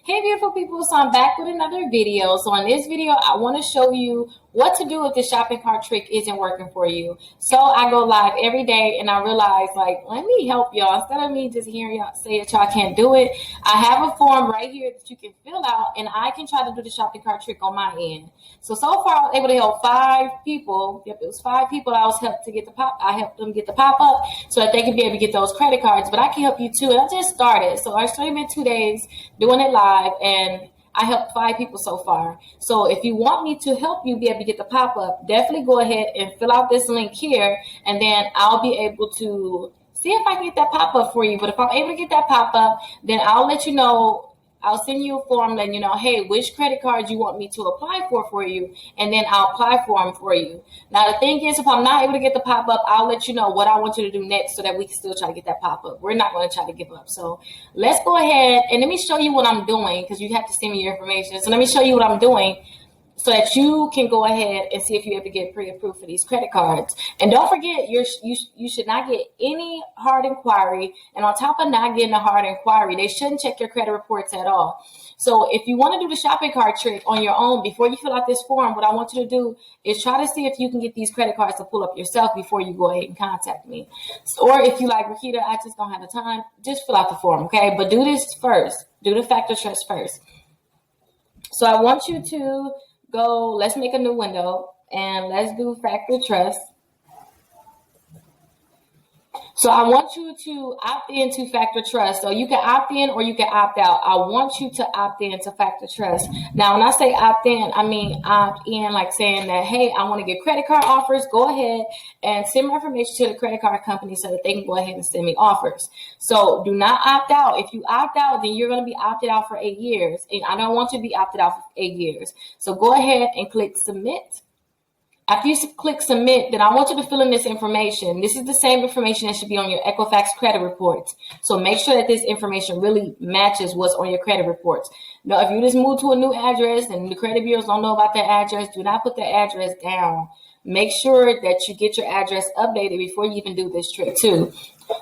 Hey beautiful people, so I'm back with another video. So in this video, I want to show you what to do if the shopping cart trick isn't working for you. So I go live every day and I realize, like, let me help y'all. Instead of me just hearing y'all say that y'all can't do it, I have a form right here that you can fill out and I can try to do the shopping cart trick on my end. So far I was able to help 5 people. Yep, it was 5 people I was helped to get I helped them get the pop-up so that they can be able to get those credit cards. But I can help you too. And I just started. So I started in 2 days doing it live, and I helped 5 people so far. So if you want me to help you be able to get the pop-up, definitely go ahead and fill out this link here, and then I'll be able to see if I can get that pop-up for you. But if I'm able to get that pop-up, then I'll let you know. I'll send you a form letting you know, hey, which credit card you want me to apply for you, and then I'll apply for them for you. Now, the thing is, if I'm not able to get the pop-up, I'll let you know what I want you to do next so that we can still try to get that pop-up. We're not going to try to give up. So let's go ahead and let me show you what I'm doing, because you have to send me your information. So let me show you what I'm doing so that you can go ahead and see if you ever get pre-approved for these credit cards. And don't forget, you should not get any hard inquiry. And on top of not getting a hard inquiry, they shouldn't check your credit reports at all. So if you want to do the shopping cart trick on your own, before you fill out this form, what I want you to do is try to see if you can get these credit cards to pull up yourself before you go ahead and contact me. Or if you like, Rickita, I just don't have the time, just fill out the form, okay? But do this first. Do the factor trust first. So I want you to go, let's make a new window and let's do factor trust. So I want you to opt into factor trust. So you can opt in or you can opt out. I want you to opt in to factor trust. Now, when I say opt in, I mean opt in like saying that, hey, I want to get credit card offers. Go ahead and send my information to the credit card company so that they can go ahead and send me offers. So do not opt out. If you opt out, then you're going to be opted out for 8 years. And I don't want you to be opted out for 8 years. So go ahead and click submit. After you click submit, then I want you to fill in this information. This is the same information that should be on your Equifax credit reports. So make sure that this information really matches what's on your credit reports. Now, if you just move to a new address and the credit bureaus don't know about that address, do not put that address down. Make sure that you get your address updated before you even do this trick too.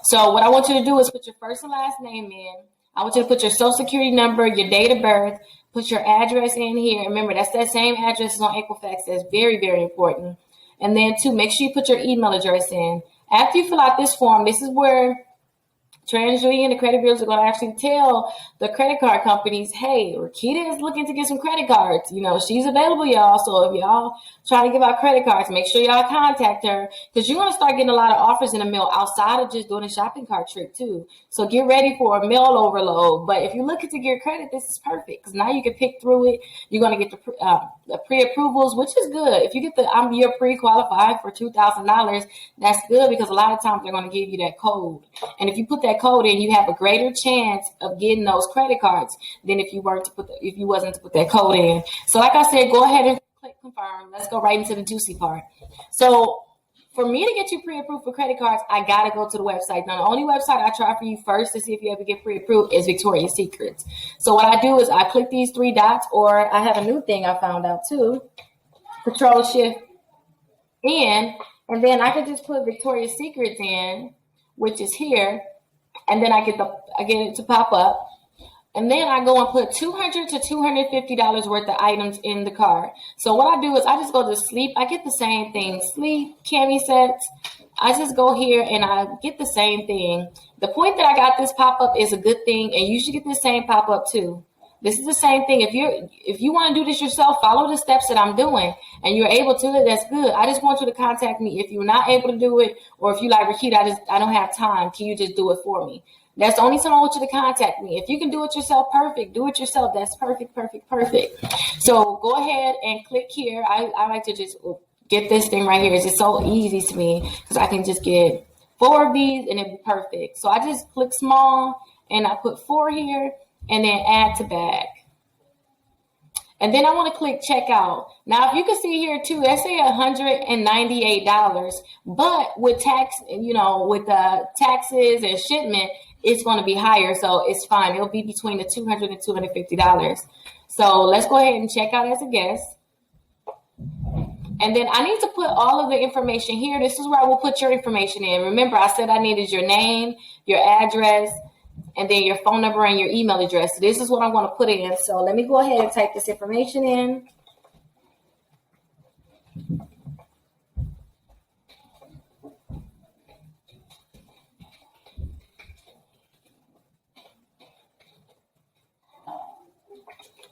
So what I want you to do is put your first and last name in. I want you to put your social security number, your date of birth, put your address in here. Remember, that's that same address as on Equifax. That's very, very important. And then, 2, make sure you put your email address in. After you fill out this form, this is where Treasury and the credit bureaus are going to actually tell the credit card companies, hey, Rickita is looking to get some credit cards. You know, she's available, y'all. So if y'all try to give out credit cards, make sure y'all contact her, because you're going to start getting a lot of offers in the mail outside of just doing a shopping cart trick too. So get ready for a mail overload. But if you're looking to get credit, this is perfect, because now you can pick through it. You're going to get the pre-approvals, which is good. If you get you're pre-qualified for $2,000, that's good, because a lot of times they're going to give you that code. And if you put that code in, you have a greater chance of getting those credit cards than if you wasn't to put that code in. So like I said, go ahead and click confirm. Let's go right into the juicy part. So for me to get you pre-approved for credit cards, I got to go to the website. Now, the only website I try for you first to see if you ever get pre-approved is Victoria's Secrets. So what I do is I click these 3 dots, or I have a new thing I found out too, Control Shift in, and then I can just put Victoria's Secrets in, which is here. And then I get it to pop up. And then I go and put $200 to $250 worth of items in the cart. So what I do is I just go to sleep. I get the same thing. Sleep, cami sets. I just go here and I get the same thing. The point that I got this pop-up is a good thing, and you should get the same pop-up too. This is the same thing. If you want to do this yourself, follow the steps that I'm doing, and you're able to, that's good. I just want you to contact me if you're not able to do it, or if you like, Rickita, I don't have time. Can you just do it for me? That's the only time I want you to contact me. If you can do it yourself, perfect. Do it yourself. That's perfect, perfect, perfect. So go ahead and click here. I like to just get this thing right here. It's just so easy to me, because I can just get 4 of these and it'll be perfect. So I just click small and I put 4 here, and then add to bag. And then I want to click checkout. Now, if you can see here too, let's say $198, but with tax, with the taxes and shipment, it's going to be higher. So it's fine. It'll be between the $200 and $250. So let's go ahead and check out as a guest. And then I need to put all of the information here. This is where I will put your information in. Remember, I said I needed your name, your address, and then your phone number and your email address. This is what I'm going to put in. So let me go ahead and type this information in.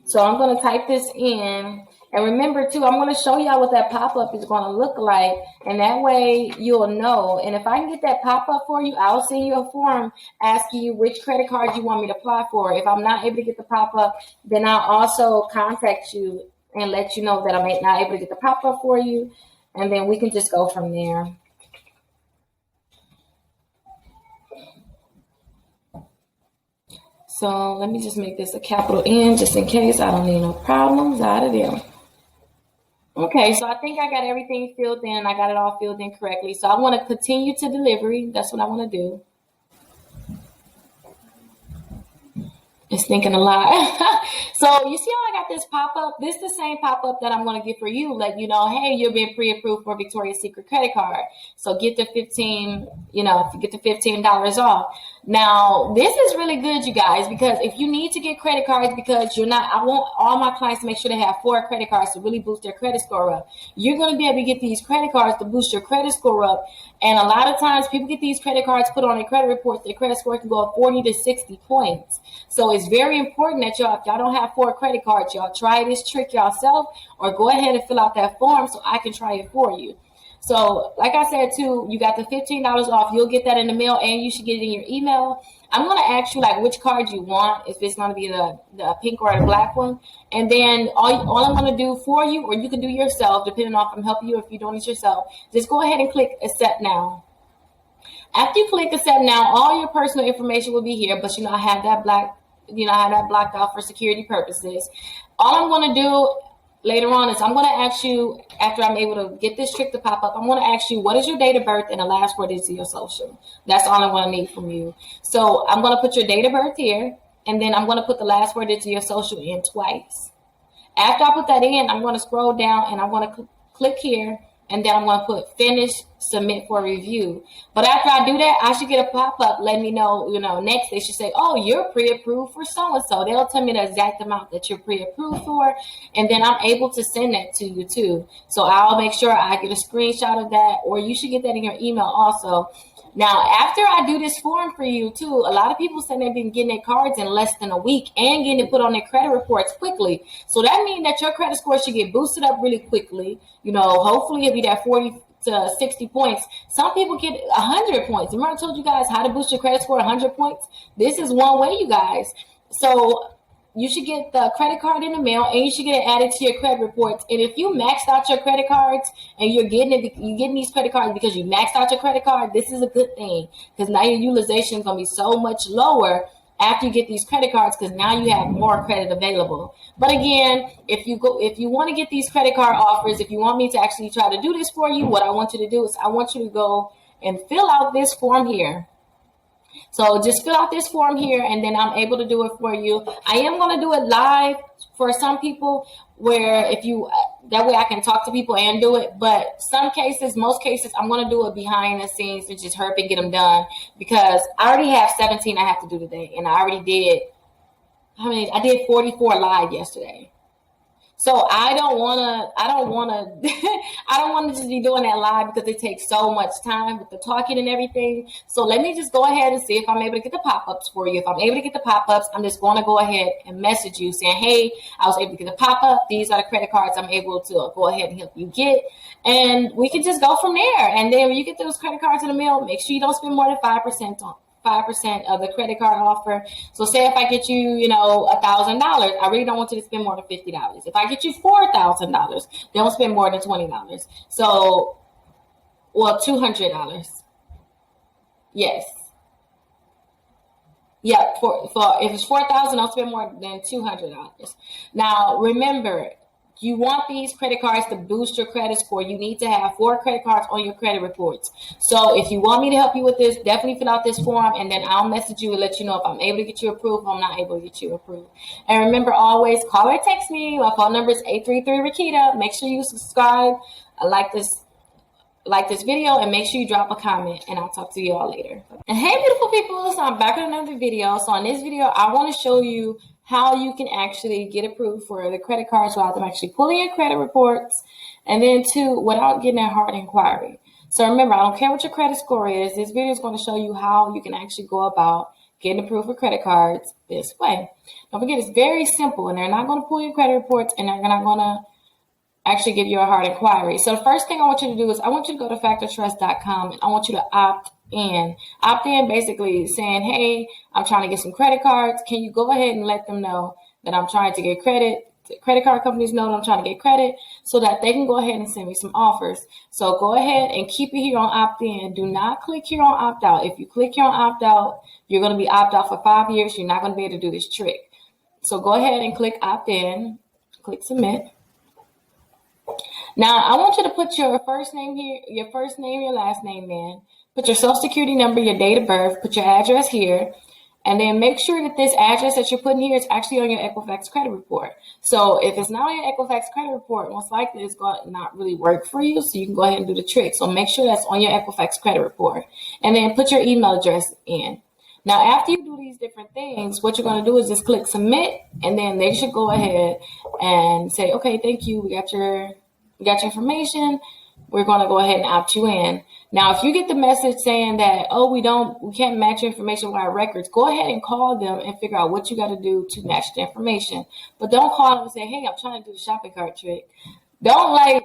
So I'm going to type this in. And remember, too, I'm going to show y'all what that pop-up is going to look like. And that way you'll know. And if I can get that pop-up for you, I'll send you a form asking you which credit card you want me to apply for. If I'm not able to get the pop-up, then I'll also contact you and let you know that I'm not able to get the pop-up for you. And then we can just go from there. So let me just make this a capital N just in case I don't need no problems out of there. Okay, so I think I got everything filled in. I got it all filled in correctly. So I want to continue to delivery. That's what I want to do. It's thinking a lot. So you see how I got this pop-up? This is the same pop-up that I'm going to get for you. Let you know, hey, you've been pre-approved for Victoria's Secret credit card. So get the get the $15 off. Now, this is really good, you guys, because if you need to get credit cards because I want all my clients to make sure they have 4 credit cards to really boost their credit score up. You're going to be able to get these credit cards to boost your credit score up. And a lot of times people get these credit cards put on their credit reports. Their credit score can go up 40 to 60 points. So it's very important that if y'all don't have 4 credit cards, y'all try this trick yourself or go ahead and fill out that form so I can try it for you. So like I said, too, you got the $15 off. You'll get that in the mail and you should get it in your email. I'm going to ask you which card you want, if it's going to be the pink or the black one. And then all I'm going to do for you, or you can do yourself, depending on if I'm helping you, if you're doing it yourself, just go ahead and click accept now. After you click accept now, all your personal information will be here, but I have that blocked out for security purposes. All I'm going to do later on is I'm going to ask you, after I'm able to get this trick to pop up, I'm going to ask you, what is your date of birth and the last 4 digits of your social? That's all I'm going to need from you. So I'm going to put your date of birth here, and then I'm going to put the last 4 digits of your social in twice. After I put that in, I'm going to scroll down and I'm going to click here, and then I'm going to put finish, submit for review. But after I do that, I should get a pop-up letting me know, next they should say, oh, you're pre-approved for so-and-so. They'll tell me the exact amount that you're pre-approved for, and then I'm able to send that to you too. So I'll make sure I get a screenshot of that, or you should get that in your email also. Now, after I do this form for you too, a lot of people say they've been getting their cards in less than a week and getting it put on their credit reports quickly. So that means that your credit score should get boosted up really quickly. Hopefully it'll be that 40 to 60 points. Some people get 100 points. Remember I told you guys how to boost your credit score 100 points? This is one way, you guys. So you should get the credit card in the mail, and you should get it added to your credit reports. And if you maxed out your credit cards and you're getting these credit cards because you maxed out your credit card, this is a good thing, because now your utilization is going to be so much lower after you get these credit cards, because now you have more credit available. But again, if you want to get these credit card offers, if you want me to actually try to do this for you, what I want you to do is I want you to go and fill out this form here. So just fill out this form here, and then I'm able to do it for you. I am going to do it live for some people, where that way I can talk to people and do it. But most cases, I'm going to do it behind the scenes and just hurry and get them done, because I already have 17 I have to do today, and I already did. I did 44 live yesterday. So I don't want to just be doing that live, because it takes so much time with the talking and everything. So let me just go ahead and see if I'm able to get the pop-ups for you. If I'm able to get the pop-ups, I'm just going to go ahead and message you saying, hey, I was able to get the pop-up. These are the credit cards I'm able to go ahead and help you get. And we can just go from there. And then when you get those credit cards in the mail, make sure you don't spend more than 5% of the credit card offer. So say if I get you, $1,000, I really don't want you to spend more than $50. If I get you $4,000, don't spend more than $20. So, $200. Yes. Yeah, for if it's $4,000, don't spend more than $200. Now, remember, you want these credit cards to boost your credit score. You need to have 4 credit cards on your credit reports. So if you want me to help you with this, definitely fill out this form, and then I'll message you and let you know if I'm able to get you approved or I'm not able to get you approved. And remember, always call or text me. My phone number is 833-Rickita. Make sure you subscribe, like like this video, and make sure you drop a comment, and I'll talk to you all later. And hey, beautiful people, so I'm back with another video. So on this video, I want to show you how you can actually get approved for the credit cards without them actually pulling your credit reports, and then two, without getting a hard inquiry. So remember, I don't care what your credit score is. This video is going to show you how you can actually go about getting approved for credit cards this way. Don't forget, it's very simple, and they're not going to pull your credit reports, and they're not going to actually give you a hard inquiry. So the first thing I want you to do is I want you to go to factortrust.com, and I want you to opt in. Opt in basically saying, hey, I'm trying to get some credit cards. Can you go ahead and let them know that I'm trying to get credit? Credit card companies know that I'm trying to get credit so that they can go ahead and send me some offers. So go ahead and keep it here on opt in. Do not click here on opt out. If you click here on opt out, you're going to be opt out for 5 years. You're not going to be able to do this trick. So go ahead and click opt in, click submit. Now I want you to put your first name here, your first name, your last name in, put your social security number, your date of birth, put your address here. And then make sure that this address that you're putting here is actually on your Equifax credit report. So if it's not on your Equifax credit report, most likely it's going to not really work for you. So you can go ahead and do the trick. So make sure that's on your Equifax credit report. And then put your email address in. Now, after you do these different things, what you're going to do is just click submit. And then they should go ahead and say, okay, thank you. We got your information. We're going to go ahead and opt you in. Now, if you get the message saying that, oh, we can't match your information with our records, go ahead and call them and figure out what you got to do to match the information. But don't call them and say, hey, I'm trying to do the shopping cart trick. Don't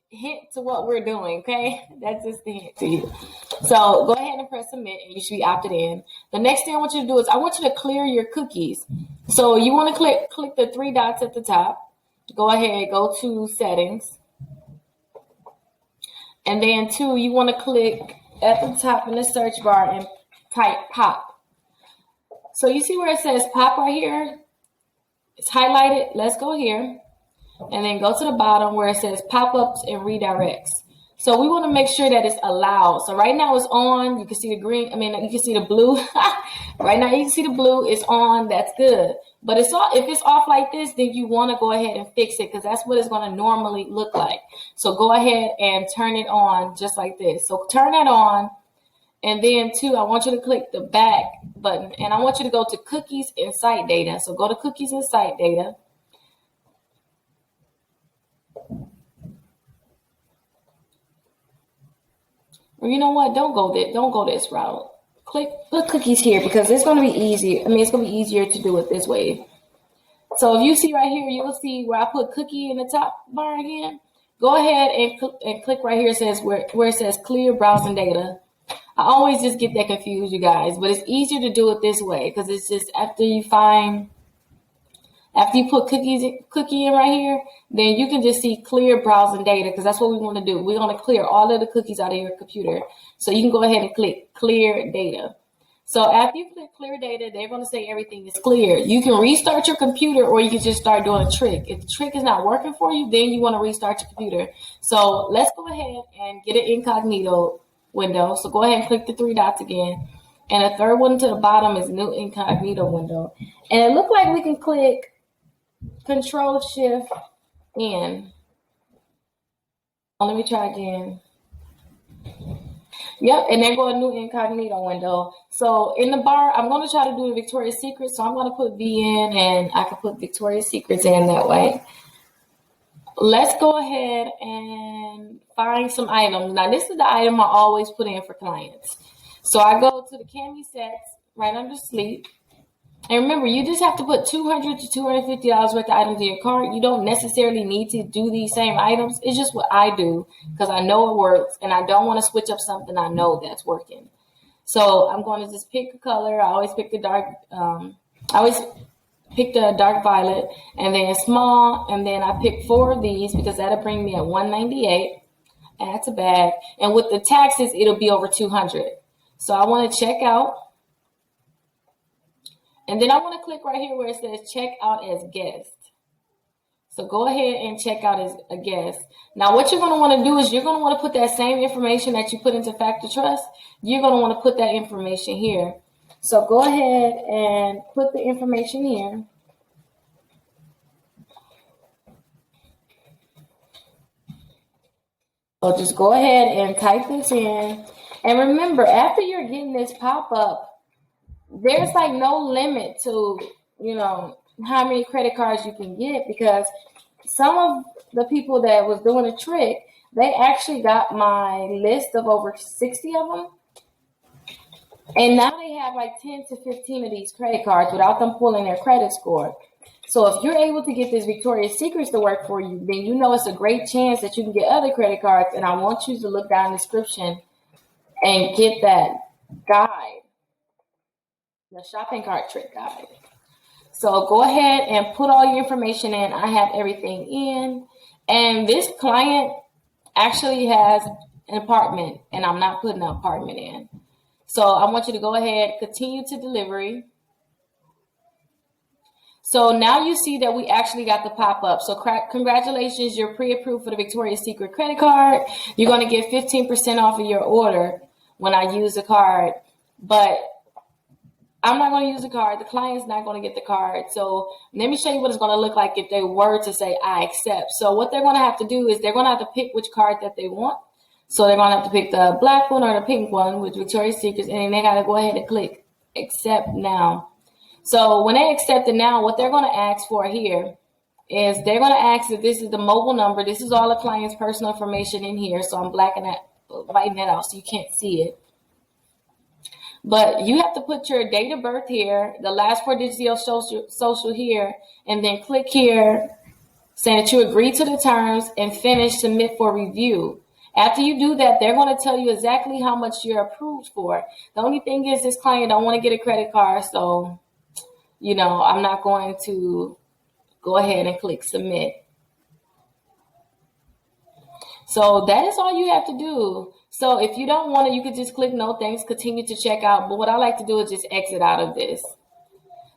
hint to what we're doing, okay? That's just the hint to you. So go ahead and press submit, and you should be opted in. The next thing I want you to do is I want you to clear your cookies. So you want to click the three dots at the top. Go ahead, go to settings. And then two, you want to click at the top in the search bar and type pop. So you see where it says pop right here? It's highlighted. Let's go here. And then go to the bottom where it says pop-ups and redirects. So we want to make sure that it's allowed. So right now it's on. You can see the green. You can see the blue. Right now you can see the blue. It's on. That's good. But if it's off like this, then you want to go ahead and fix it because that's what it's going to normally look like. So go ahead and turn it on just like this. So turn that on. And then two, I want you to click the back button. And I want you to go to cookies and site data. So go to cookies and site data. Or you know what? Don't go this route. Put cookies here because it's going to be easy. It's going to be easier to do it this way. So if you see right here, you'll see where I put cookie in the top bar again. Go ahead and click right here. It says where it says clear browsing data. I always just get that confused, you guys, but it's easier to do it this way because it's just after you put cookie in right here, then you can just see clear browsing data because that's what we want to do. We want to clear all of the cookies out of your computer. So you can go ahead and click clear data. So after you click clear data, they're going to say everything is clear. You can restart your computer or you can just start doing a trick. If the trick is not working for you, then you want to restart your computer. So let's go ahead and get an incognito window. So go ahead and click the three dots again. And the third one to the bottom is new incognito window. And it looks like we can click Control Shift N. Let me try again. Yep, and there go a new incognito window. So in the bar, I'm going to try to do the Victoria's Secret. So I'm going to put V in, and I can put Victoria's Secrets in that way. Let's go ahead and find some items. Now, this is the item I always put in for clients. So I go to the cami sets right under sleep. And remember, you just have to put $200 to $250 worth of items in your cart. You don't necessarily need to do these same items. It's just what I do because I know it works and I don't want to switch up something I know that's working. So I'm going to just pick a color. I always pick the dark violet and then small. And then I pick 4 of these because that'll bring me at $198. Add to bag. And with the taxes, it'll be over $200. So I want to check out. And then I want to click right here where it says check out as guest. So go ahead and check out as a guest. Now, what you're going to want to do is you're going to want to put that same information that you put into Factor Trust. You're going to want to put that information here. So go ahead and put the information here. So just go ahead and type this in. And remember, after you're getting this pop-up, there's like no limit to, how many credit cards you can get, because some of the people that was doing a trick, they actually got my list of over 60 of them. And now they have like 10 to 15 of these credit cards without them pulling their credit score. So if you're able to get this Victoria's Secrets to work for you, then it's a great chance that you can get other credit cards. And I want you to look down in the description and get that guide, the shopping cart trick guide. So go ahead and put all your information in. I have everything in. And this client actually has an apartment, and I'm not putting an apartment in. So I want you to go ahead, continue to delivery. So now you see that we actually got the pop-up. So congratulations, you're pre-approved for the Victoria's Secret credit card. You're going to get 15% off of your order when I use the card. But I'm not going to use the card. The client's not going to get the card. So let me show you what it's going to look like if they were to say, I accept. So what they're going to have to do is they're going to have to pick which card that they want. So they're going to have to pick the black one or the pink one with Victoria's Secrets, and then they got to go ahead and click accept now. So when they accept it now, what they're going to ask for here is they're going to ask if this is the mobile number. This is all the client's personal information in here. So I'm whitening that out so you can't see it. But you have to put your date of birth here, the last 4 digits of social here, and then click here saying that you agree to the terms and finish submit for review. After you do that, they're going to tell you exactly how much you're approved for. The only thing is this client don't want to get a credit card, so, I'm not going to go ahead and click submit. So that is all you have to do. So if you don't want it, you could just click no thanks, continue to check out. But what I like to do is just exit out of this.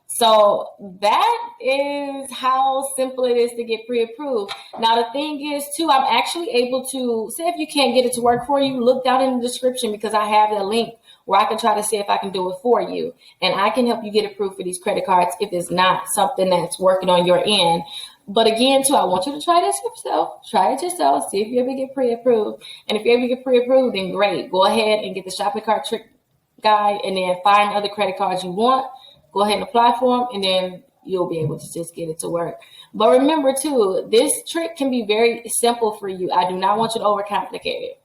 So that is how simple it is to get pre-approved. Now, the thing is, too, I'm actually able to, say if you can't get it to work for you, look down in the description because I have a link where I can try to see if I can do it for you. And I can help you get approved for these credit cards if it's not something that's working on your end. But again, too, I want you to try this yourself. Try it yourself. See if you're able to get pre-approved. And if you're able to get pre-approved, then great. Go ahead and get the shopping cart trick guide and then find other credit cards you want. Go ahead and apply for them, and then you'll be able to just get it to work. But remember, too, this trick can be very simple for you. I do not want you to overcomplicate it.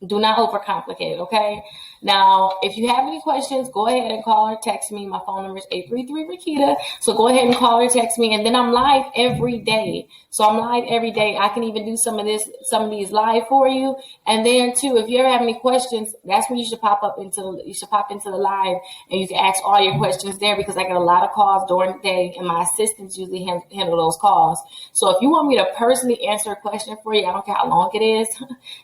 Do not overcomplicate it, okay? Now, if you have any questions, go ahead and call or text me. My phone number is 833-Rickita. So go ahead and call or text me. And then I'm live every day. So I'm live every day. I can even do some of these live for you. And then, too, if you ever have any questions, that's when you should pop into the live, and you can ask all your questions there because I get a lot of calls during the day, and my assistants usually handle those calls. So if you want me to personally answer a question for you, I don't care how long it is,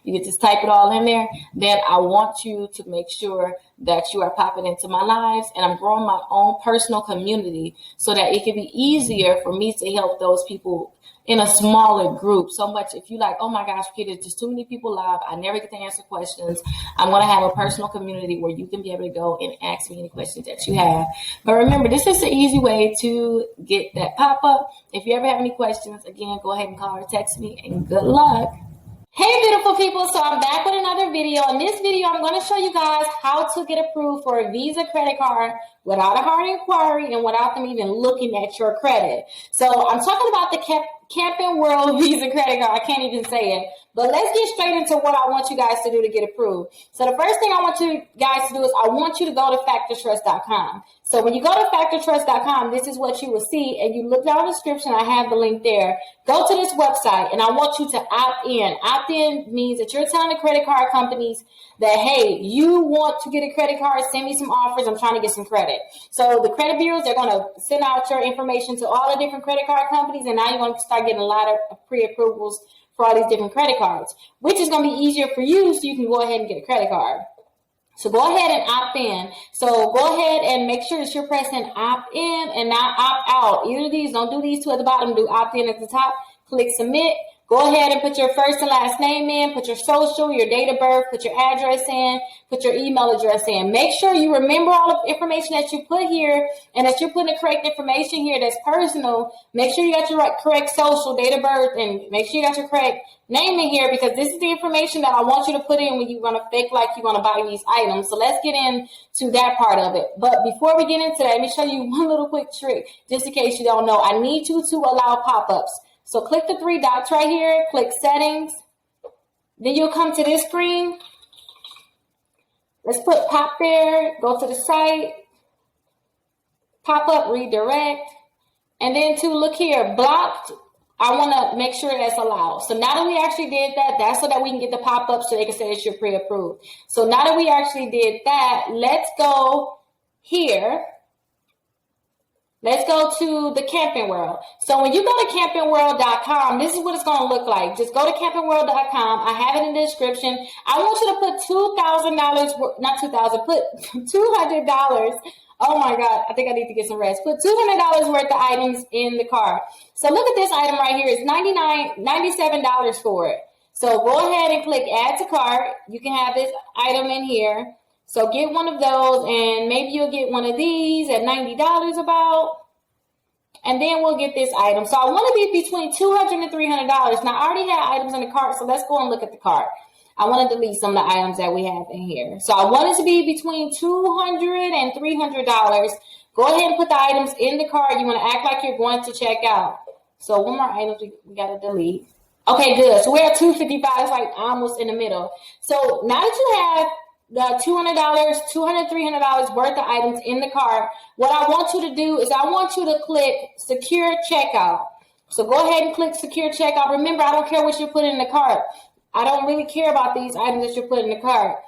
you can just type it all in there. Then I want you to make sure that you are popping into my lives, and I'm growing my own personal community so that it can be easier for me to help those people in a smaller group. So much if you like, oh my gosh, Rickita, there's just too many people live, I never get to answer questions. I'm going to have a personal community where you can be able to go and ask me any questions that you have. But remember, this is an easy way to get that pop-up. If you ever have any questions, again, go ahead and call or text me, and good luck. Hey, beautiful people. So I'm back with another video. In this video, I'm going to show you guys how to get approved for a Visa credit card without a hard inquiry and without them even looking at your credit. So I'm talking about the Camping World Visa credit card. I can't even say it. But let's get straight into what I want you guys to do to get approved. So the first thing I want you guys to do is I want you to go to factortrust.com. So when you go to factortrust.com, this is what you will see. And you look down in the description, I have the link there. Go to this website, and I want you to opt in. Opt in means that you're telling the credit card companies that, hey, you want to get a credit card, send me some offers, I'm trying to get some credit. So the credit bureaus, they're going to send out your information to all the different credit card companies, and now you're going to start getting a lot of pre-approvals for all these different credit cards, which is going to be easier for you so you can go ahead and get a credit card. So go ahead and opt in. So go ahead and make sure that you're pressing opt in and not opt out. Either of these, don't do these two at the bottom, do opt in at the top, click submit. Go ahead and put your first and last name in, put your social, your date of birth, put your address in, put your email address in. Make sure you remember all the information that you put here and that you're putting the correct information here that's personal. Make sure you got your correct social, date of birth, and make sure you got your correct name in here, because this is the information that I want you to put in when you're going to fake like you're going to buy these items. So let's get into that part of it. But before we get into that, let me show you one little quick trick, just in case you don't know. I need you to allow pop-ups. So click the three dots right here, click settings. Then you'll come to this screen. Let's put pop there, go to the site, pop up, redirect. And then to look here, blocked, I want to make sure that's allowed. So now that we actually did that, that's so that we can get the pop-up so they can say it's your pre-approved. So now that we actually did that, let's go here. Let's go to the Camping World. So when you go to campingworld.com, this is what it's going to look like. Just go to campingworld.com. I have it in the description. I want you to put $2,000, not $2,000, put $200. Oh my God, I think I need to get some rest. Put $200 worth of items in the cart. So look at this item right here. It's $97 for it. So go ahead and click add to cart. You can have this item in here. So get one of those, and maybe you'll get one of these at $90 about. And then we'll get this item. So I want to be between $200 and $300. Now, I already had items in the cart, so let's go and look at the cart. I want to delete some of the items that we have in here. So I want it to be between $200 and $300. Go ahead and put the items in the cart. You want to act like you're going to check out. So one more item we got to delete. Okay, good. So we're at $255. It's like almost in the middle. So now that you have the $200, $200, $300 worth of items in the cart, what I want you to do is I want you to click secure checkout. So go ahead and click secure checkout. Remember, I don't care what you put in the cart. I don't really care about these items that you're putting in the cart.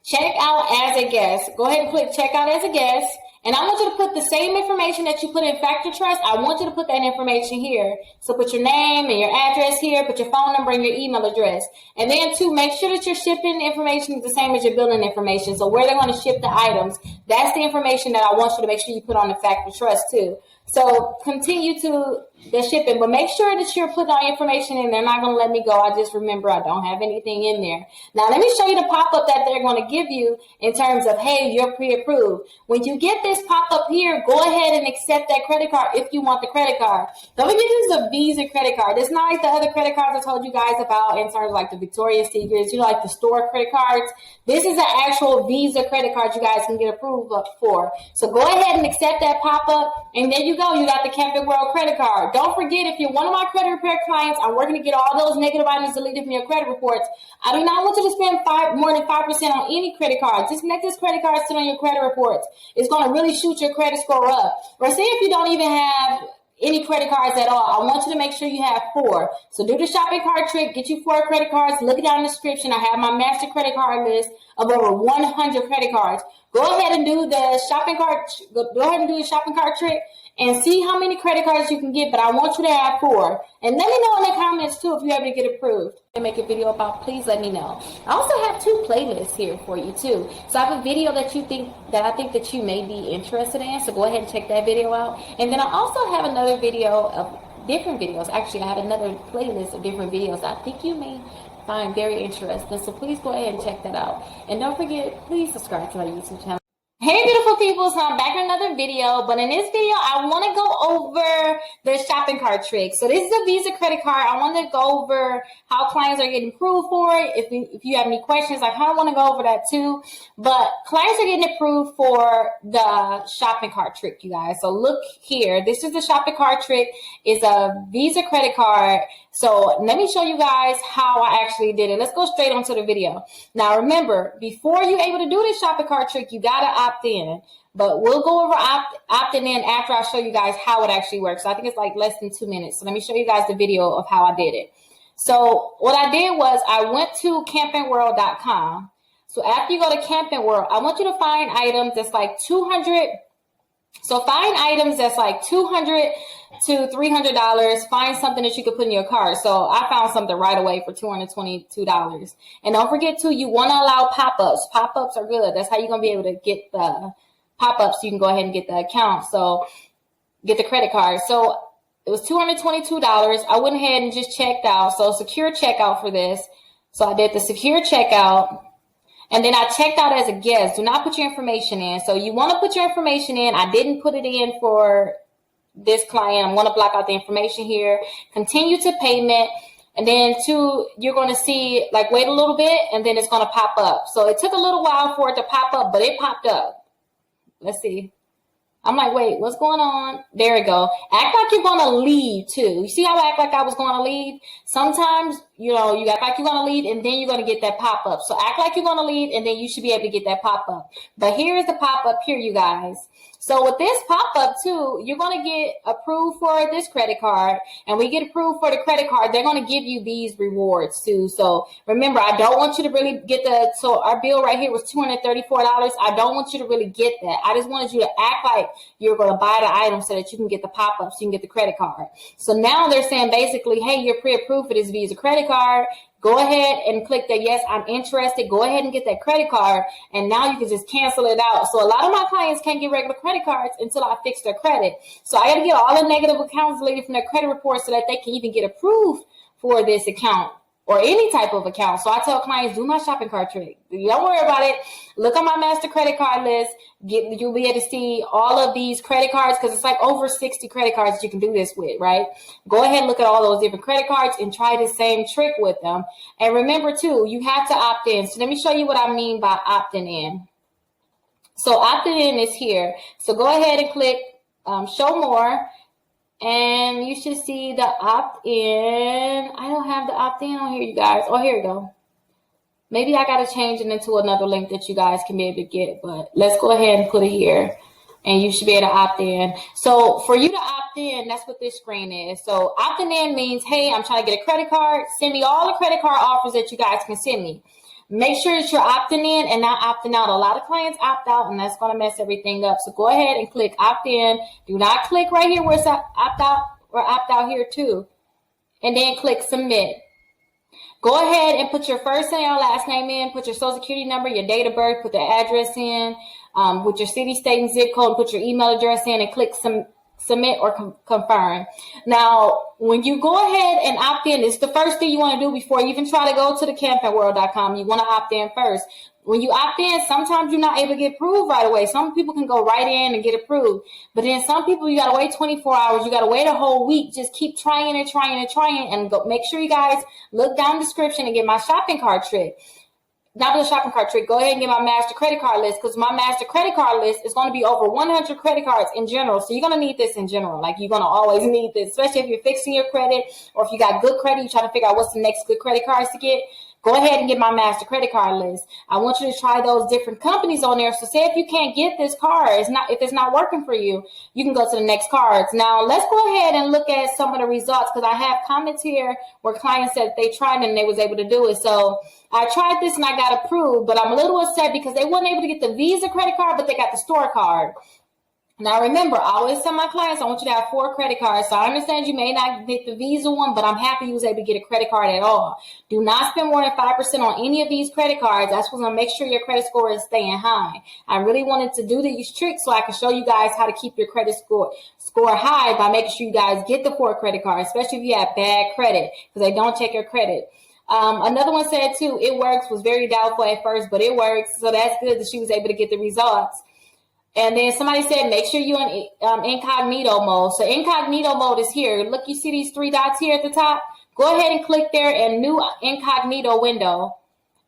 Check out as a guest. Go ahead and click check out as a guest. And I want you to put the same information that you put in Factor Trust. I want you to put that information here. So put your name and your address here. Put your phone number and your email address. And then to make sure that your shipping information is the same as your billing information. So where they're going to ship the items, that's the information that I want you to make sure you put on the Factor Trust too. So continue to the shipping, but make sure that you're putting all information in. They're not going to let me go. I just remember I don't have anything in there. Now, let me show you the pop-up that they're going to give you in terms of, hey, you're pre-approved. When you get this pop-up here, go ahead and accept that credit card if you want the credit card. Don't forget this is a Visa credit card. It's not like the other credit cards I told you guys about in terms of like the Victoria's Secrets, like the store credit cards. This is an actual Visa credit card you guys can get approved for. So go ahead and accept that pop-up, and there you go. You got the Camping World credit card. Don't forget, if you're one of my credit repair clients, I'm working to get all those negative items deleted from your credit reports. I do not want you to spend more than 5% on any credit card. Just make this credit card sit on your credit reports. It's going to really shoot your credit score up. Or say if you don't even have any credit cards at all, I want you to make sure you have 4. So do the shopping cart trick, get you 4 credit cards. Look it down in the description. I have my master credit card list of over 100 credit cards. Go ahead and do the shopping cart. Go ahead and do the shopping cart trick and see how many credit cards you can get. But I want you to have 4. And let me know in the comments too if you're able to get approved and make a video about. Please let me know. I also have 2 playlists here for you too. So I have a video that I think that you may be interested in. So go ahead and check that video out. And then I also have another video of different videos. Actually, I have another playlist of different videos I think you may find very interesting. So please go ahead and check that out. And don't forget, please subscribe to our YouTube channel. Hey beautiful people, so I'm back in another video, but in this video I want to go over the shopping cart trick. So this is a Visa credit card. I want to go over how clients are getting approved for it. If you have any questions, I kind of want to go over that too. But clients are getting approved for the shopping cart trick, you guys. So look here, this is the shopping cart trick. It's a Visa credit card. So let me show you guys how I actually did it. Let's go straight onto the video. Now remember, before you're able to do this shopping cart trick, you got to opt in. But we'll go over opting in after I show you guys how it actually works. So I think it's like less than 2 minutes. So let me show you guys the video of how I did it. So what I did was I went to campingworld.com. So after you go to Camping World, I want you to find items that's like 200. So find items that's like $200 to $300. Find something that you could put in your cart. So I found something right away for $222. And don't forget too, you want to allow pop-ups. Pop-ups are good. That's how you're going to be able to get the pop-ups. You can go ahead and get the account. So get the credit card. So It was $222. I went ahead and just checked out. So secure checkout for this. So I did the secure checkout. And then I checked out as a guest. Do not put your information in. So you want to put your information in. I didn't put it in for this client. I'm going to block out the information here. Continue to payment. And then you're going to see, like, wait a little bit, and then it's going to pop up. So it took a little while for it to pop up, but it popped up. Let's see. I'm like, wait, what's going on? There we go. Act like you're going to leave, too. You see how I act like I was going to leave? Sometimes, you act like you're going to leave, and then you're going to get that pop-up. So act like you're going to leave, and then you should be able to get that pop-up. But here's the pop-up here, you guys. So with this pop-up, too, you're going to get approved for this credit card. And we get approved for the credit card, they're going to give you these rewards, too. So remember, I don't want you to really get so our bill right here was $234. I don't want you to really get that. I just wanted you to act like you're going to buy the item so that you can get the pop-up, so you can get the credit card. So now they're saying basically, hey, you're pre-approved for this Visa credit card. Go ahead and click that, yes, I'm interested. Go ahead and get that credit card. And now you can just cancel it out. So a lot of my clients can't get regular credit cards until I fix their credit. So I got to get all the negative accounts deleted from their credit report so that they can even get approved for this account or any type of account. So I tell clients, do my shopping cart trick. Don't worry about it. Look on my master credit card list. You'll be able to see all of these credit cards because it's like over 60 credit cards that you can do this with, right? Go ahead and look at all those different credit cards and try the same trick with them. And remember, too, you have to opt in. So let me show you what I mean by opting in. So opting in is here. So go ahead and click show more. And you should see the opt-in. I don't have the opt-in on here, you guys. Oh, here we go. Maybe I got to change it into another link that you guys can be able to get. But let's go ahead and put it here. And you should be able to opt in. So for you to opt in, that's what this screen is. So opting in means, hey, I'm trying to get a credit card. Send me all the credit card offers that you guys can send me. Make sure that you're opting in and not opting out. A lot of clients opt out, and that's going to mess everything up. So go ahead and click opt in. Do not click right here where it's opt out or opt out here too. And then click submit. Go ahead and put your first and your last name in. Put your social security number, your date of birth, put the address in, with your city, state, and zip code, put your email address in, and click submit or confirm. Now, when you go ahead and opt in, it's the first thing you want to do before you even try to go to the campingworld.com. You want to opt in first. When you opt in, sometimes you're not able to get approved right away. Some people can go right in and get approved. But then some people, you got to wait 24 hours. You got to wait a whole week. Just keep trying and go. Make sure you guys look down the description and get my shopping cart trick. Not the shopping cart trick. Go ahead and get my master credit card list because my master credit card list is going to be over 100 credit cards in general. So you're going to need this in general. Like, you're going to always need this, especially if you're fixing your credit or if you got good credit, you're trying to figure out what's the next good credit cards to get. Go ahead and get my master credit card list. I want you to try those different companies on there. So say if you can't get this card, if it's not working for you, you can go to the next cards. Now let's go ahead and look at some of the results because I have comments here where clients said they tried and they was able to do it. So I tried this and I got approved, but I'm a little upset because they weren't able to get the Visa credit card, but they got the store card. Now, remember, I always tell my clients, I want you to have 4 credit cards. So I understand you may not get the Visa one, but I'm happy you was able to get a credit card at all. Do not spend more than 5% on any of these credit cards. That's what's going to make sure your credit score is staying high. I really wanted to do these tricks so I can show you guys how to keep your credit score high by making sure you guys get the 4 credit cards, especially if you have bad credit because they don't check your credit. Another one said, too, it works, was very doubtful at first, but it works. So that's good that she was able to get the results. And then somebody said, make sure you're in incognito mode. So incognito mode is here. Look, you see these 3 dots here at the top? Go ahead and click there and new incognito window.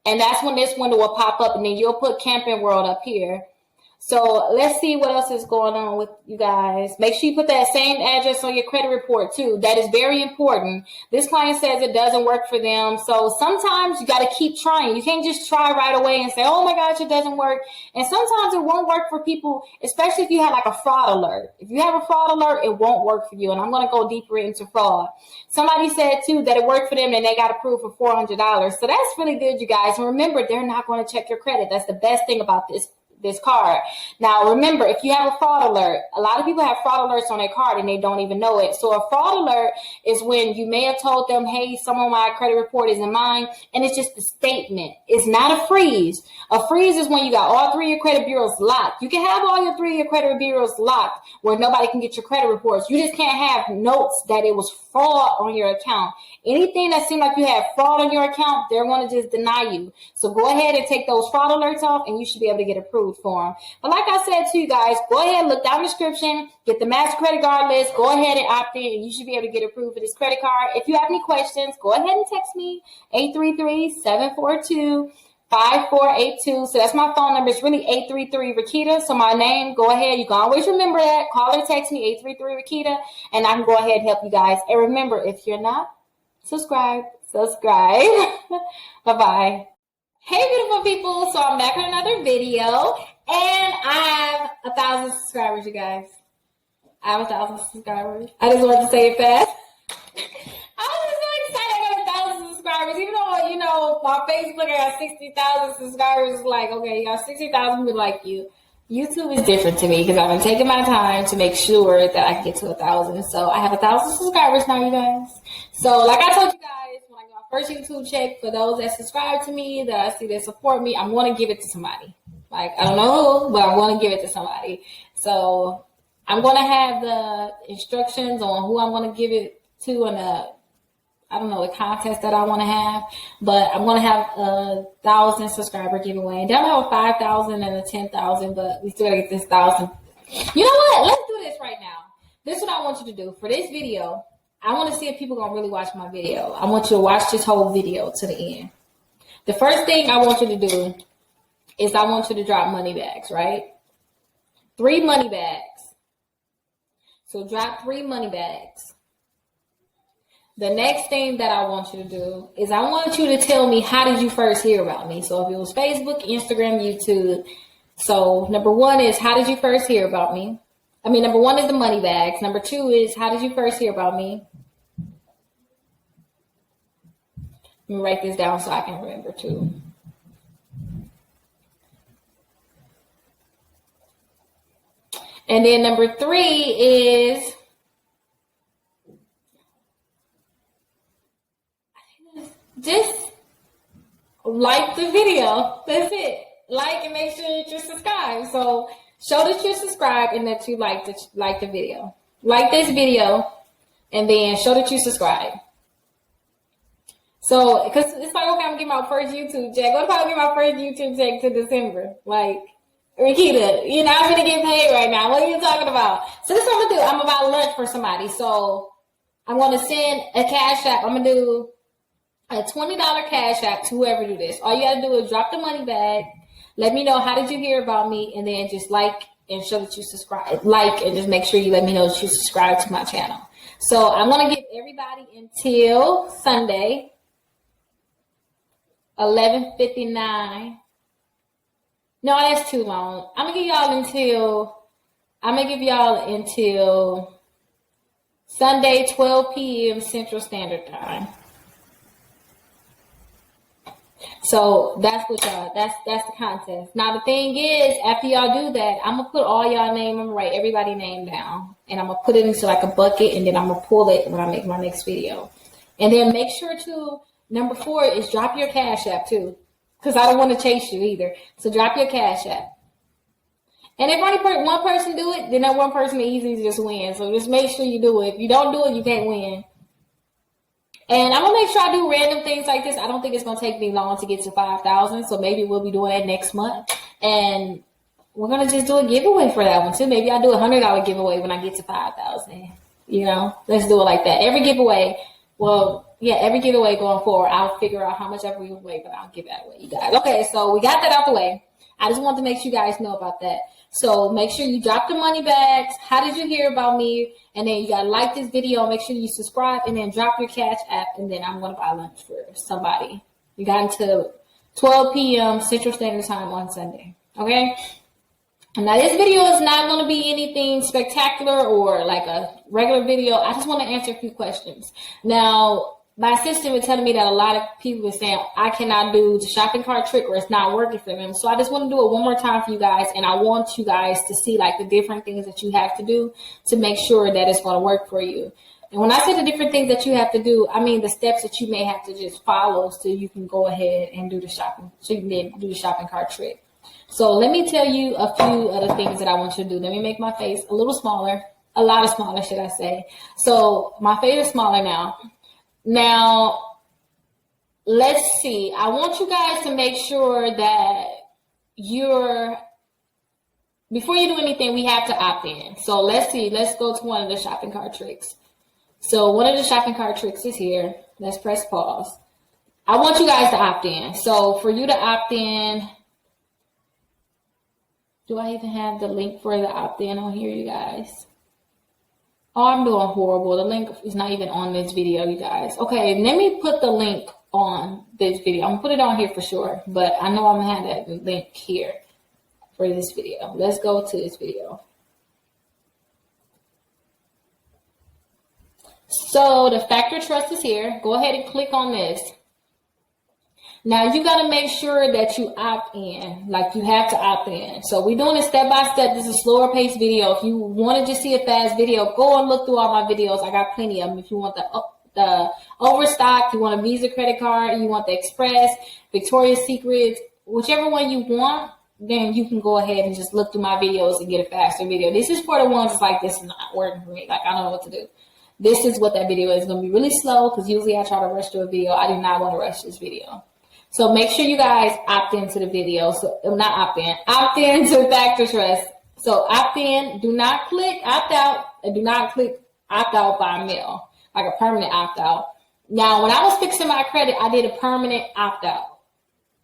And that's when this window will pop up. And then you'll put Camping World up here. So let's see what else is going on with you guys. Make sure you put that same address on your credit report too. That is very important. This client says it doesn't work for them. So sometimes you got to keep trying. You can't just try right away and say, oh my gosh, it doesn't work. And sometimes it won't work for people, especially if you have like a fraud alert. If you have a fraud alert, it won't work for you. And I'm going to go deeper into fraud. Somebody said too that it worked for them and they got approved for $400. So that's really good, you guys. And remember, they're not going to check your credit. That's the best thing about this this card. Now, remember, if you have a fraud alert, a lot of people have fraud alerts on their card and they don't even know it. So a fraud alert is when you may have told them, hey, some of my credit report isn't mine, and it's just a statement. It's not a freeze. A freeze is when you got all 3 of your credit bureaus locked. You can have all your 3 of your credit bureaus locked where nobody can get your credit reports. You just can't have notes that it was fraud on your account. Anything that seems like you have fraud on your account, they're going to just deny you. So go ahead and take those fraud alerts off and you should be able to get approved for them. But like I said to you guys, go ahead, look down the description, get the Master Credit Card list, go ahead and opt in and you should be able to get approved for this credit card. If you have any questions, go ahead and text me, 833-742-5482. So that's my phone number. It's really 833 Rickita. So my name, go ahead. You can always remember that. Call or text me, 833 Rickita, and I can go ahead and help you guys. And remember, if you're not subscribed. Bye-bye. Hey, beautiful people. So I'm back with another video, and I have 1,000 subscribers, you guys. I have 1,000 subscribers. I just wanted to say it fast. I was so excited I got 1,000 subscribers. Even though, you know, my Facebook I got 60,000 subscribers. It's like, okay, you got 60,000 people like you. YouTube is different to me because I've been taking my time to make sure that I can get to 1,000. So I have 1,000 subscribers now, you guys. So like I told you guys, when I got my first YouTube check, for those that subscribe to me, that I see that support me, I'm going to give it to somebody. Like, I don't know who, but I'm going to give it to somebody. So I'm going to have the instructions on who I'm going to give it to and I don't know, the contest that I want to have, but I'm going to have 1,000 subscriber giveaway. And then I'll have a 5,000 and a 10,000, but we still got to get this 1,000. You know what? Let's do this right now. This is what I want you to do. For this video, I want to see if people are going to really watch my video. I want you to watch this whole video to the end. The first thing I want you to do is I want you to drop money bags, right? 3 money bags. So drop 3 money bags. The next thing that I want you to do is I want you to tell me, how did you first hear about me? So if it was Facebook, Instagram, YouTube. So number 1 is, how did you first hear about me? Number 1 is the money bags. Number 2 is, how did you first hear about me? Let me write this down so I can remember too. And then number 3 is, just like the video. That's it. Like and make sure that you're subscribed. So show that you're subscribed and that you like the video. Like this video and then show that you subscribe. So, because it's like, okay, I'm getting my first YouTube check. What if I get my first YouTube check to December? Like, Rickita, you're not going to get paid right now. What are you talking about? So this is what I'm going to do. I'm going to buy lunch for somebody. So I'm going to send a cash app. I'm going to do a $20 cash app to whoever do this. All you got to do is drop the money bag. Let me know, how did you hear about me? And then just like and show that you subscribe. Like and just make sure you let me know that you subscribe to my channel. So I'm going to give everybody until Sunday, 11:59. No, that's too long. I'm going to give y'all until Sunday, 12 p.m. Central Standard Time. So that's what y'all, that's the contest. Now the thing is, after y'all do that, I'm gonna put all y'all name, I'm gonna write everybody's name down, and I'm gonna put it into like a bucket, and then I'm gonna pull it when I make my next video. And then make sure to, number 4 is drop your cash app too, because I don't want to chase you either. So drop your cash app. And if only one person do it, then that one person is easy to just win. So just make sure you do it. If you don't do it, you can't win. And I'm going to make sure I do random things like this. I don't think it's going to take me long to get to 5,000. So maybe we'll be doing that next month. And we're going to just do a giveaway for that one too. Maybe I'll do a $100 giveaway when I get to 5,000. You know, let's do it like that. Every giveaway going forward, I'll figure out how much I give away, but I'll give that away, you guys. Okay, so we got that out the way. I just want to make sure you guys know about that. So make sure you drop the money bags. How did you hear about me? And then you got to like this video. Make sure you subscribe and then drop your cash app. And then I'm going to buy lunch for somebody. You got until 12 p.m. Central Standard Time on Sunday. Okay? Now this video is not going to be anything spectacular or like a regular video. I just want to answer a few questions. Now, my assistant was telling me that a lot of people were saying I cannot do the shopping cart trick or it's not working for them. So I just want to do it one more time for you guys. And I want you guys to see like the different things that you have to do to make sure that it's going to work for you. And when I say the different things that you have to do, I mean the steps that you may have to just follow so you can go ahead and do the shopping. So you can do the shopping cart trick. So let me tell you a few other things that I want you to do. Let me make my face a little smaller, a lot of smaller, should I say. So my face is smaller now. Now, let's see. I want you guys to make sure that before you do anything, we have to opt in. So let's see. Let's go to one of the shopping cart tricks. So one of the shopping cart tricks is here. Let's press pause. I want you guys to opt in. So for you to opt in, do I even have the link for the opt in on here, you guys? Oh, I'm doing horrible. The link is not even on this video, you guys. Okay, let me put the link on this video. I'm going to put it on here for sure, but I know I'm going to have that link here for this video. Let's go to this video. So the Factor Trust is here. Go ahead and click on this. Now you got to make sure that you opt in, like you have to opt in. So we're doing it step by step. This is a slower paced video. If you want to just see a fast video, go and look through all my videos. I got plenty of them. If you want the overstock, you want a Visa credit card, you want the Express, Victoria's Secret, whichever one you want, then you can go ahead and just look through my videos and get a faster video. This is for the ones that's like, this is not working for me. Like, I don't know what to do. This is what that video is going to be really slow because usually I try to rush through a video. I do not want to rush this video. So make sure you guys opt into the video. So not opt in, opt in to Factor Trust. So opt in, do not click opt out, and do not click opt out by mail, like a permanent opt out. Now, when I was fixing my credit, I did a permanent opt out.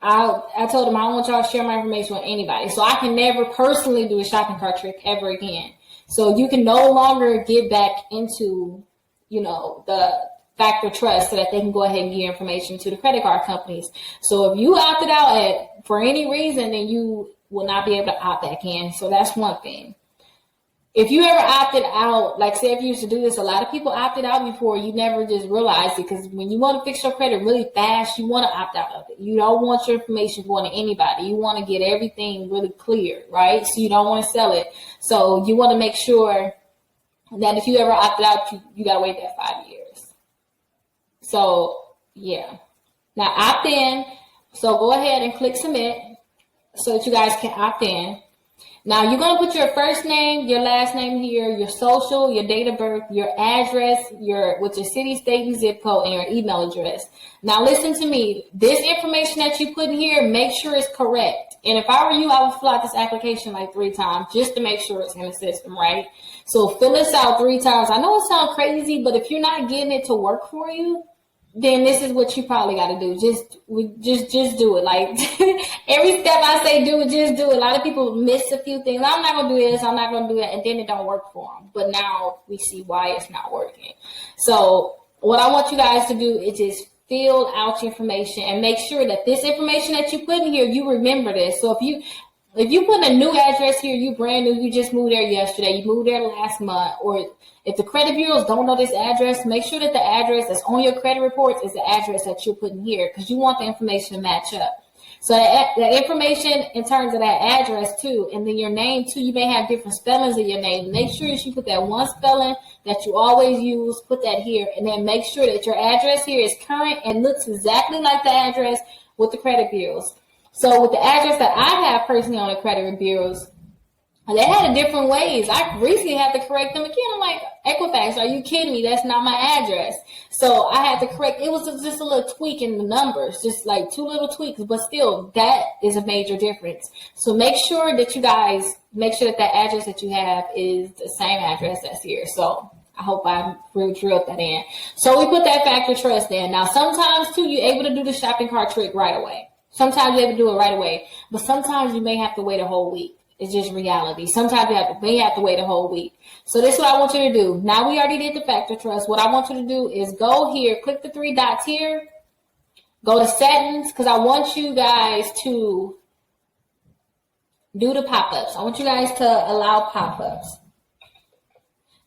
I told them I don't want y'all to share my information with anybody. So I can never personally do a shopping cart trick ever again. So you can no longer get back into, the Factor Trust so that they can go ahead and give information to the credit card companies. So if you opted out for any reason, then you will not be able to opt back in. So that's one thing. If you ever opted out, like say if you used to do this, a lot of people opted out before, you never just realized it, because when you want to fix your credit really fast, you want to opt out of it. You don't want your information going to anybody. You want to get everything really clear, right? So you don't want to sell it. So you want to make sure that if you ever opted out, you got to wait that 5 years. So, yeah. Now, opt in. So, go ahead and click submit so that you guys can opt in. Now, you're going to put your first name, your last name here, your social, your date of birth, your address, with your city, state, and zip code, and your email address. Now, listen to me. This information that you put in here, make sure it's correct. And if I were you, I would fill out this application like 3 times just to make sure it's in the system, right? So, fill this out 3 times. I know it sounds crazy, but if you're not getting it to work for you, then this is what you probably got to do. Just do it. Like every step I say, do it, just do it. A lot of people miss a few things. I'm not going to do this. I'm not going to do that. And then it don't work for them. But now we see why it's not working. So what I want you guys to do is just fill out your information and make sure that this information that you put in here, you remember this. So if you put a new address here, you brand new, you just moved there yesterday, you moved there last month, or if the credit bureaus don't know this address, make sure that the address that's on your credit reports is the address that you're putting here, because you want the information to match up. So the information in terms of that address too, and then your name too, you may have different spellings of your name. Make sure that you put that one spelling that you always use, put that here, and then make sure that your address here is current and looks exactly like the address with the credit bureaus. So with the address that I have personally on the credit bureaus, they had it different ways. I recently had to correct them again. I'm like, Equifax, are you kidding me? That's not my address. So I had to correct. It was just a little tweak in the numbers, just like 2 little tweaks, but still that is a major difference. So make sure that you guys make sure that address that you have is the same address that's here. So I hope I really drilled that in. So we put that Factor Trust in. Now, sometimes too, you're able to do the shopping cart trick right away. Sometimes you're able to do it right away, but sometimes you may have to wait a whole week. It's just reality. Sometimes you may have to wait a whole week. So this is what I want you to do. Now we already did the Factor Trust. What I want you to do is go here, click the 3 dots here, go to settings, because I want you guys to do the pop-ups. I want you guys to allow pop-ups.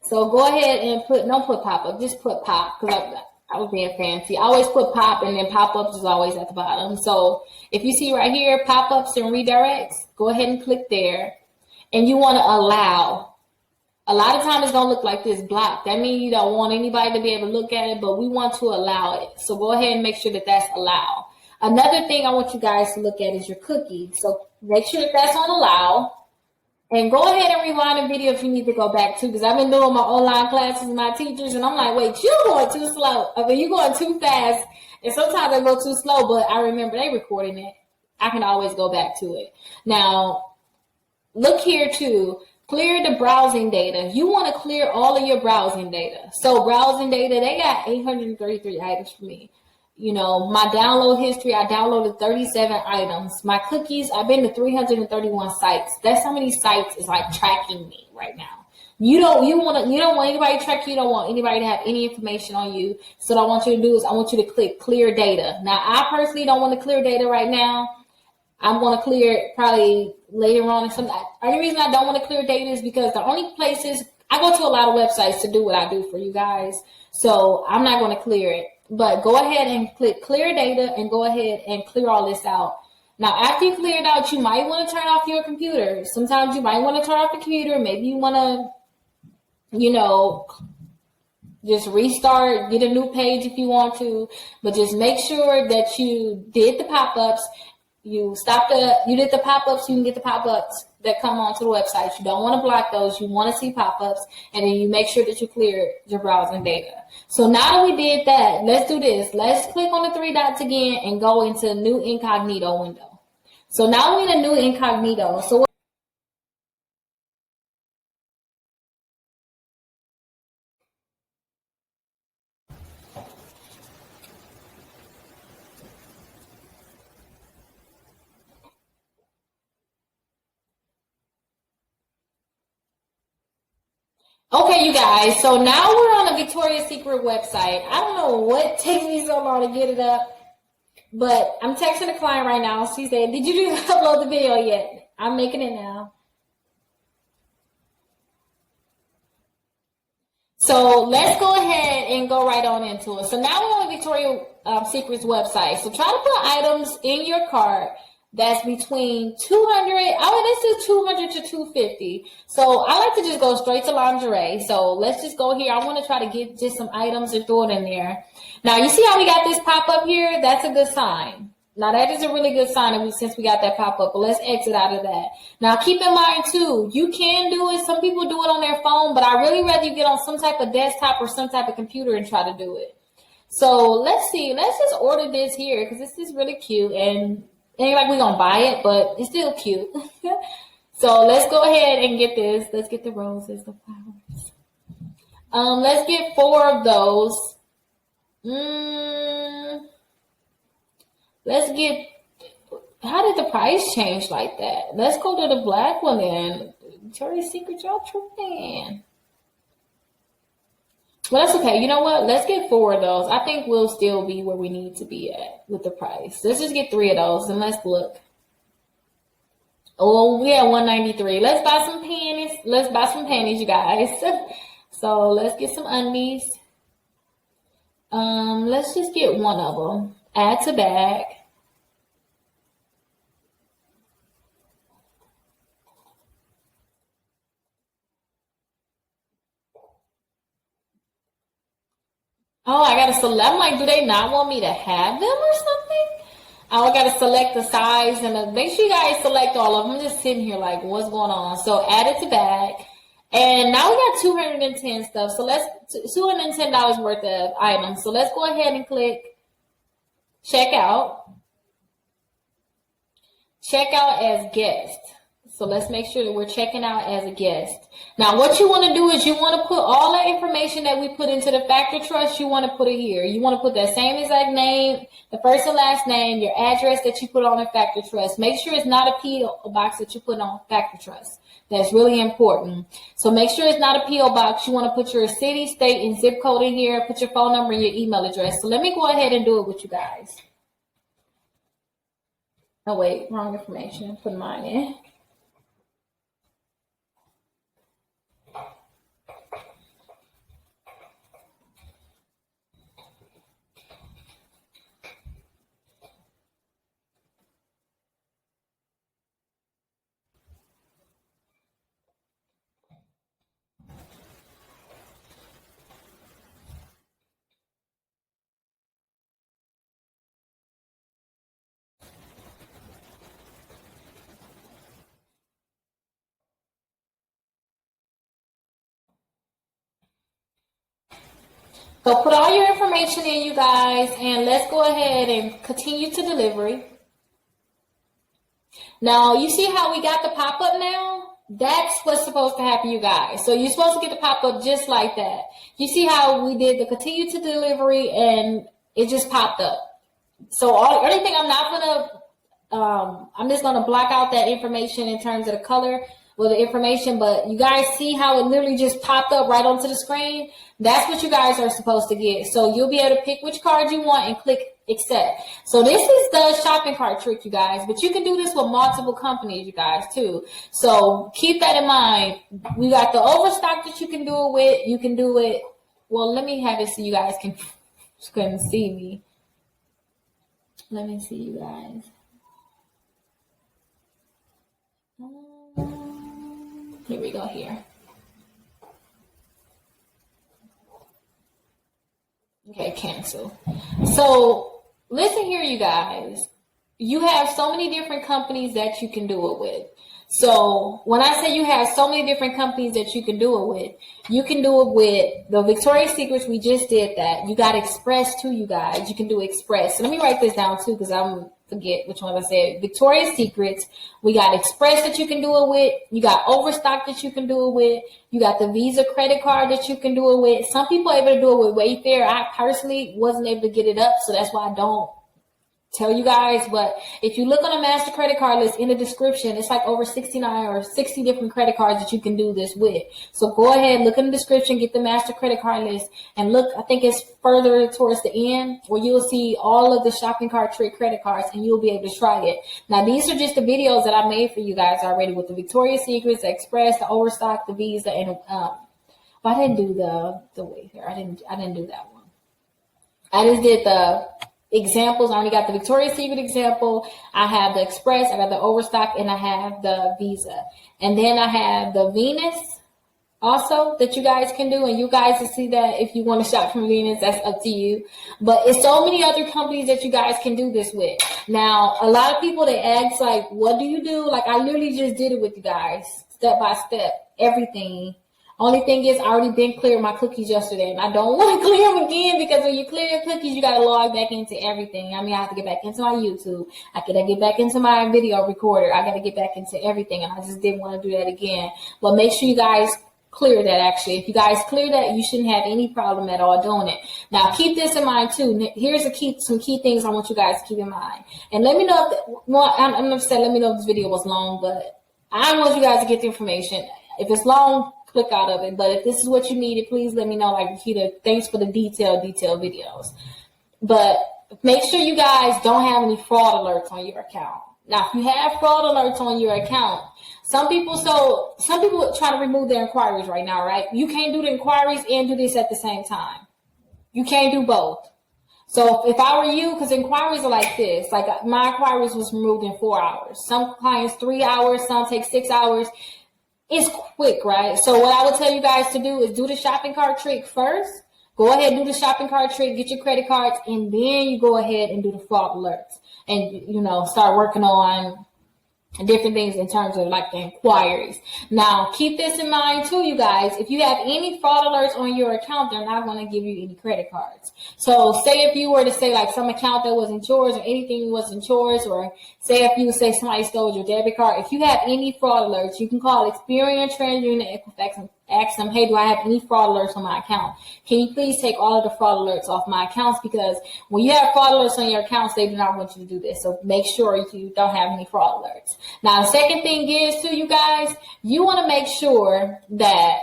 So go ahead and don't put pop-up, just put pop, because I was being fancy. I always put pop and then pop-ups is always at the bottom. So if you see right here, pop-ups and redirects, go ahead and click there. And you want to allow. A lot of times it's going to look like this block. That means you don't want anybody to be able to look at it, but we want to allow it. So go ahead and make sure that that's allowed. Another thing I want you guys to look at is your cookie. So make sure that that's on allow. And go ahead and rewind the video if you need to go back to, because I've been doing my online classes with my teachers, and I'm like, wait, you're going too slow. I mean, you're going too fast. And sometimes I go too slow, but I remember they recording it. I can always go back to it. Now, look here too. Clear the browsing data. You want to clear all of your browsing data. So browsing data, they got 833 items for me. You know, my download history, I downloaded 37 items. My cookies, I've been to 331 sites. That's how many sites is like tracking me right now. You don't want anybody to track you. You don't want anybody to have any information on you. So what I want you to do is I want you to click clear data. Now, I personally don't want to clear data right now. I'm going to clear it probably later on. The only reason I don't want to clear data is because the only places, I go to a lot of websites to do what I do for you guys. So I'm not going to clear it. But go ahead and click clear data and go ahead and clear all this out. Now, after you clear it out, you might want to turn off your computer. Sometimes you might want to turn off the computer. Maybe you want to, just restart, get a new page if you want to. But just make sure that you did the pop-ups. You did the pop-ups, you can get the pop-ups that come onto the website. You don't want to block those. You want to see pop-ups, and then you make sure that you clear your browsing data. So now that we did that, let's do this. Let's click on the three dots again and go into new incognito window. So now we're in a new incognito. So okay, you guys, so now we're on a Victoria's Secret website. I don't know what takes me so long to get it up, but I'm texting the client right now. She said, did you upload the video yet? I'm making it now. So let's go ahead and go right on into it. So now we're on the Victoria's Secret's website. So try to put items in your cart that's between 200, this is 200 to 250. So I like to just go straight to lingerie. So let's just go here. I want to try to get just some items and throw it in there. Now you see how we got this pop up here? That's a good sign. Now that is a really good sign since we got that pop up, but let's exit out of that. Now keep in mind too, you can do it. Some people do it on their phone, but I really rather you get on some type of desktop or some type of computer and try to do it. So let's see, let's just order this here because this is really cute and it ain't like we're gonna buy it, but it's still cute. So let's go ahead and get this. Let's get the roses, the flowers. Let's get 4 of those. Let's get, how did the price change like that? Let's go to the black one then. Victoria's Secret, y'all tripping. Well, that's okay. You know what? Let's get 4 of those. I think we'll still be where we need to be at with the price. Let's just get 3 of those and let's look. Oh, we at 193. Let's buy some panties. Let's buy some panties, you guys. So let's get some undies. Let's just get 1 of them. Add to bag. Oh, I gotta select. I'm like, do they not want me to have them or something? I gotta select the size and make sure you guys select all of them. I'm just sitting here like, what's going on? So add it to bag. And now we got 210 stuff. So let's $210 worth of items. So let's go ahead and click check out. Check out as guest. So let's make sure that we're checking out as a guest. Now, what you want to do is you want to put all that information that we put into the Factor Trust, you want to put it here. You want to put that same exact name, the first and last name, your address that you put on the Factor Trust. Make sure it's not a P.O. box that you put on Factor Trust. That's really important. So make sure it's not a P.O. box. You want to put your city, state, and zip code in here. Put your phone number and your email address. So let me go ahead and do it with you guys. Oh, wait, wrong information. Put mine in. So put all your information in, you guys, and let's go ahead and continue to delivery. Now, you see how we got the pop-up now? That's what's supposed to happen, you guys. So you're supposed to get the pop-up just like that. You see how we did the continue to delivery and it just popped up. So anything I'm not gonna, I'm just gonna block out that information in terms of the color or the information, but you guys see how it literally just popped up right onto the screen? That's what you guys are supposed to get. So you'll be able to pick which card you want and click accept. So this is the shopping cart trick, you guys, but you can do this with multiple companies, you guys, too. So keep that in mind. We got the overstock that you can do it with. You can do it. Well, let me have it so you guys can see me. Let me see you guys. Here we go here. Okay, cancel. So listen here, you guys. You have so many different companies that you can do it with. So when I say you have so many different companies that you can do it with, you can do it with the Victoria's Secrets. We just did that. You got Express too, you guys. You can do Express. So let me write this down too, because I'm forget which one I said. Victoria's Secrets. We got Express that you can do it with. You got Overstock that you can do it with. You got the Visa credit card that you can do it with. Some people are able to do it with Wayfair. I personally wasn't able to get it up, so that's why I don't tell you guys. But if you look on a master credit card list in the description, it's like over 69 or 60 different credit cards that you can do this with. So go ahead, look in the description, get the master credit card list, and look, I think it's further towards the end where you'll see all of the shopping cart trick credit cards and you'll be able to try it. Now, these are just the videos that I made for you guys already with the Victoria's Secrets, the Express, the Overstock, the Visa, and I didn't do the Wayfair. I didn't do that one. I just did the examples. I only got the Victoria's Secret example. I have the Express, I got the Overstock, and I have the Visa. And then I have the Venus also that you guys can do. And you guys will see that if you want to shop from Venus, that's up to you. But it's so many other companies that you guys can do this with. Now, a lot of people, they ask, like, what do you do? Like, I literally just did it with you guys, step by step, everything. Only thing is, I already been clearing my cookies yesterday, and I don't want to clear them again because when you clear your cookies, you got to log back into everything. I mean, I have to get back into my YouTube. I got to get back into my video recorder. I got to get back into everything, and I just didn't want to do that again. But make sure you guys clear that, actually. If you guys clear that, you shouldn't have any problem at all doing it. Now, keep this in mind, too. Here's some key things I want you guys to keep in mind. And let me know I'm going to say, let me know if this video was long, but I want you guys to get the information. If it's long, click out of it. But if this is what you needed, please let me know. Like Rickita, thanks for the detailed videos. But make sure you guys don't have any fraud alerts on your account. Now, if you have fraud alerts on your account, some people try to remove their inquiries right now, right? You can't do the inquiries and do this at the same time. You can't do both. So if I were you, because inquiries are like this, like my inquiries was removed in 4 hours. Some clients 3 hours, some take 6 hours. It's quick, right? So what I would tell you guys to do is do the shopping cart trick first. Go ahead, do the shopping cart trick, get your credit cards, and then you go ahead and do the fraud alerts. And, you know, start working on different things in terms of like the inquiries. Now, keep this in mind too, you guys. If you have any fraud alerts on your account, they're not going to give you any credit cards. So say if you were to say like some account that wasn't yours or anything wasn't yours, or say if you say somebody stole your debit card, if you have any fraud alerts, you can call Experian, TransUnion, Equifax, and ask them, hey, do I have any fraud alerts on my account? Can you please take all of the fraud alerts off my accounts? Because when you have fraud alerts on your accounts, they do not want you to do this. So make sure you don't have any fraud alerts. Now, the second thing is, too, you guys, you want to make sure that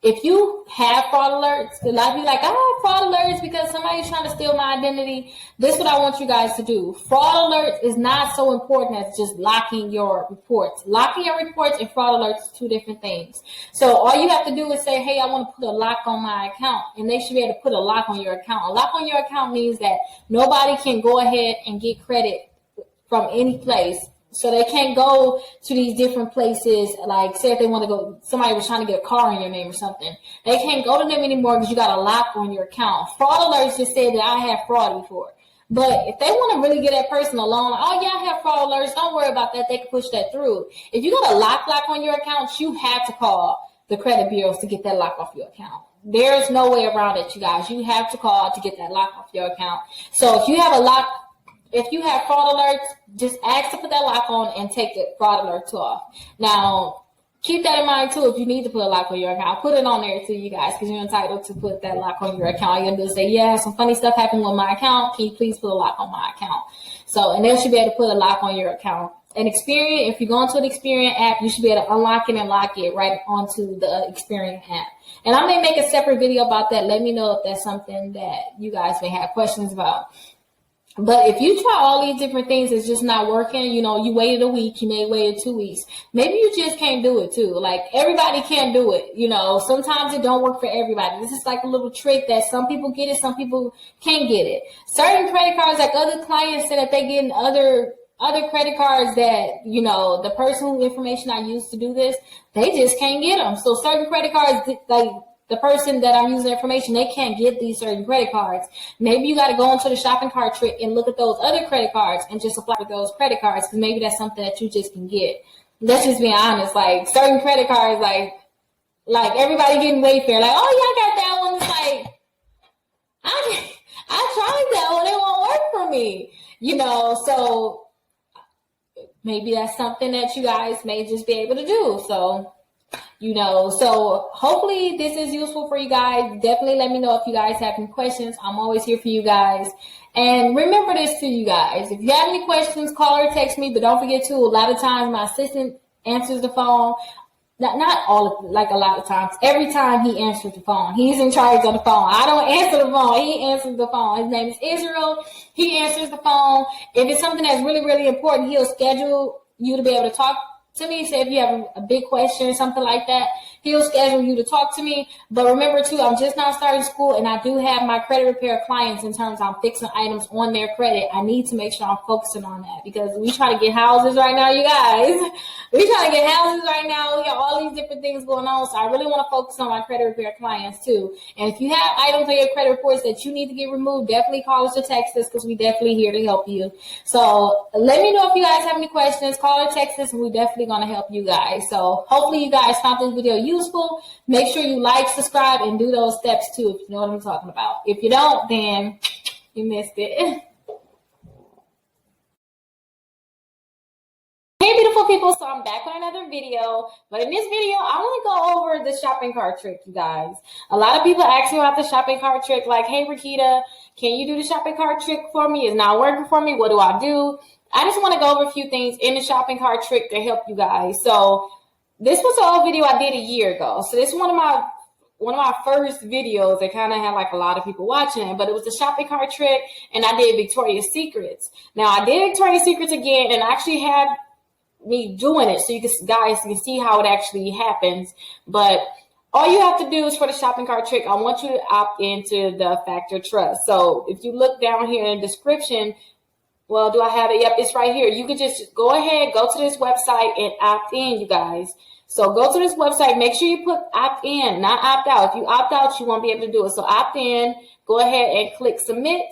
if you have fraud alerts, a lot of you like, I have fraud alerts because somebody's trying to steal my identity. This is what I want you guys to do. Fraud alerts is not so important as just locking your reports. Locking your reports and fraud alerts is two different things. So all you have to do is say, hey, I want to put a lock on my account, and they should be able to put a lock on your account. A lock on your account means that nobody can go ahead and get credit from any place. So they can't go to these different places. Like, say if they want to go, somebody was trying to get a car in your name or something. They can't go to them anymore because you got a lock on your account. Fraud alerts just said that I had fraud before. But if they want to really get that person a loan, oh yeah, I have fraud alerts, don't worry about that. They can push that through. If you got a lock on your account, you have to call the credit bureaus to get that lock off your account. there's no way around it, you guys. You have to call to get that lock off your account. So if you have fraud alerts, just ask to put that lock on and take the fraud alerts off. Now, keep that in mind too. If you need to put a lock on your account, put it on there too, you guys, because you're entitled to put that lock on your account. You're going to say, yeah, some funny stuff happened with my account. Can you please put a lock on my account? So, and they should be able to put a lock on your account. And Experian, if you go into an Experian app, you should be able to unlock it and lock it right onto the Experian app. And I may make a separate video about that. Let me know if that's something that you guys may have questions about. But if you try all these different things, it's just not working. You know, you waited a week, you may wait 2 weeks. Maybe you just can't do it too. Like, everybody can't do it. You know, sometimes it don't work for everybody. This is like a little trick that some people get it, some people can't get it. Certain credit cards, like other clients said that they get other credit cards that, you know, the personal information I used to do this, they just can't get them. So certain credit cards, like, the person that I'm using information, they can't get these certain credit cards. Maybe you got to go into the shopping cart trick and look at those other credit cards and just apply with those credit cards, because maybe that's something that you just can get. Let's just be honest. Like, certain credit cards, like everybody getting Wayfair, like, oh yeah, I got that one. It's like, I tried that one, it won't work for me. You know, so maybe that's something that you guys may just be able to do. So, you know, so hopefully this is useful for you guys. Definitely let me know if you guys have any questions. I'm always here for you guys. And remember this to you guys. If you have any questions, call or text me. But don't forget to, a lot of times my assistant answers the phone. Not all, like a lot of times. Every time he answers the phone. He's in charge of the phone. I don't answer the phone. He answers the phone. His name is Israel. He answers the phone. If it's something that's really, really important, he'll schedule you to be able to talk to me. Say if you have a big question or something like that, he'll schedule you to talk to me. But remember too, I'm just now starting school, and I do have my credit repair clients in terms of I'm fixing items on their credit. I need to make sure I'm focusing on that, because we try to get houses right now, you guys. We try to get houses right now. We got all these different things going on. So I really want to focus on my credit repair clients too. And if you have items on your credit reports that you need to get removed, definitely call us or text us, because we definitely here to help you. So let me know if you guys have any questions. Call or text us, and we definitely going to help you guys. So hopefully you guys found this video useful. Make sure you like, subscribe, and do those steps too, if you know what I'm talking about. If you don't, then you missed it. Hey beautiful people, so I'm back with another video. But in this video, I want to go over the shopping cart trick, you guys. A lot of people ask me about the shopping cart trick, like, hey Rickita, can you do the shopping cart trick for me? It's not working for me. What do I do? I just want to go over a few things in the shopping cart trick to help you guys. So this was an old video I did a year ago. So this is one of my first videos that kind of had like a lot of people watching it, but it was the shopping cart trick, and I did Victoria's Secrets. Now I did Victoria's Secrets again, and I actually had me doing it so you guys can see how it actually happens. But all you have to do is, for the shopping cart trick, I want you to opt into the Factor Trust. So if you look down here in the description, well, do I have it? Yep, it's right here. You can just go ahead, go to this website and opt in, you guys. So go to this website. Make sure you put opt in, not opt out. If you opt out, you won't be able to do it. So opt in, go ahead and click submit.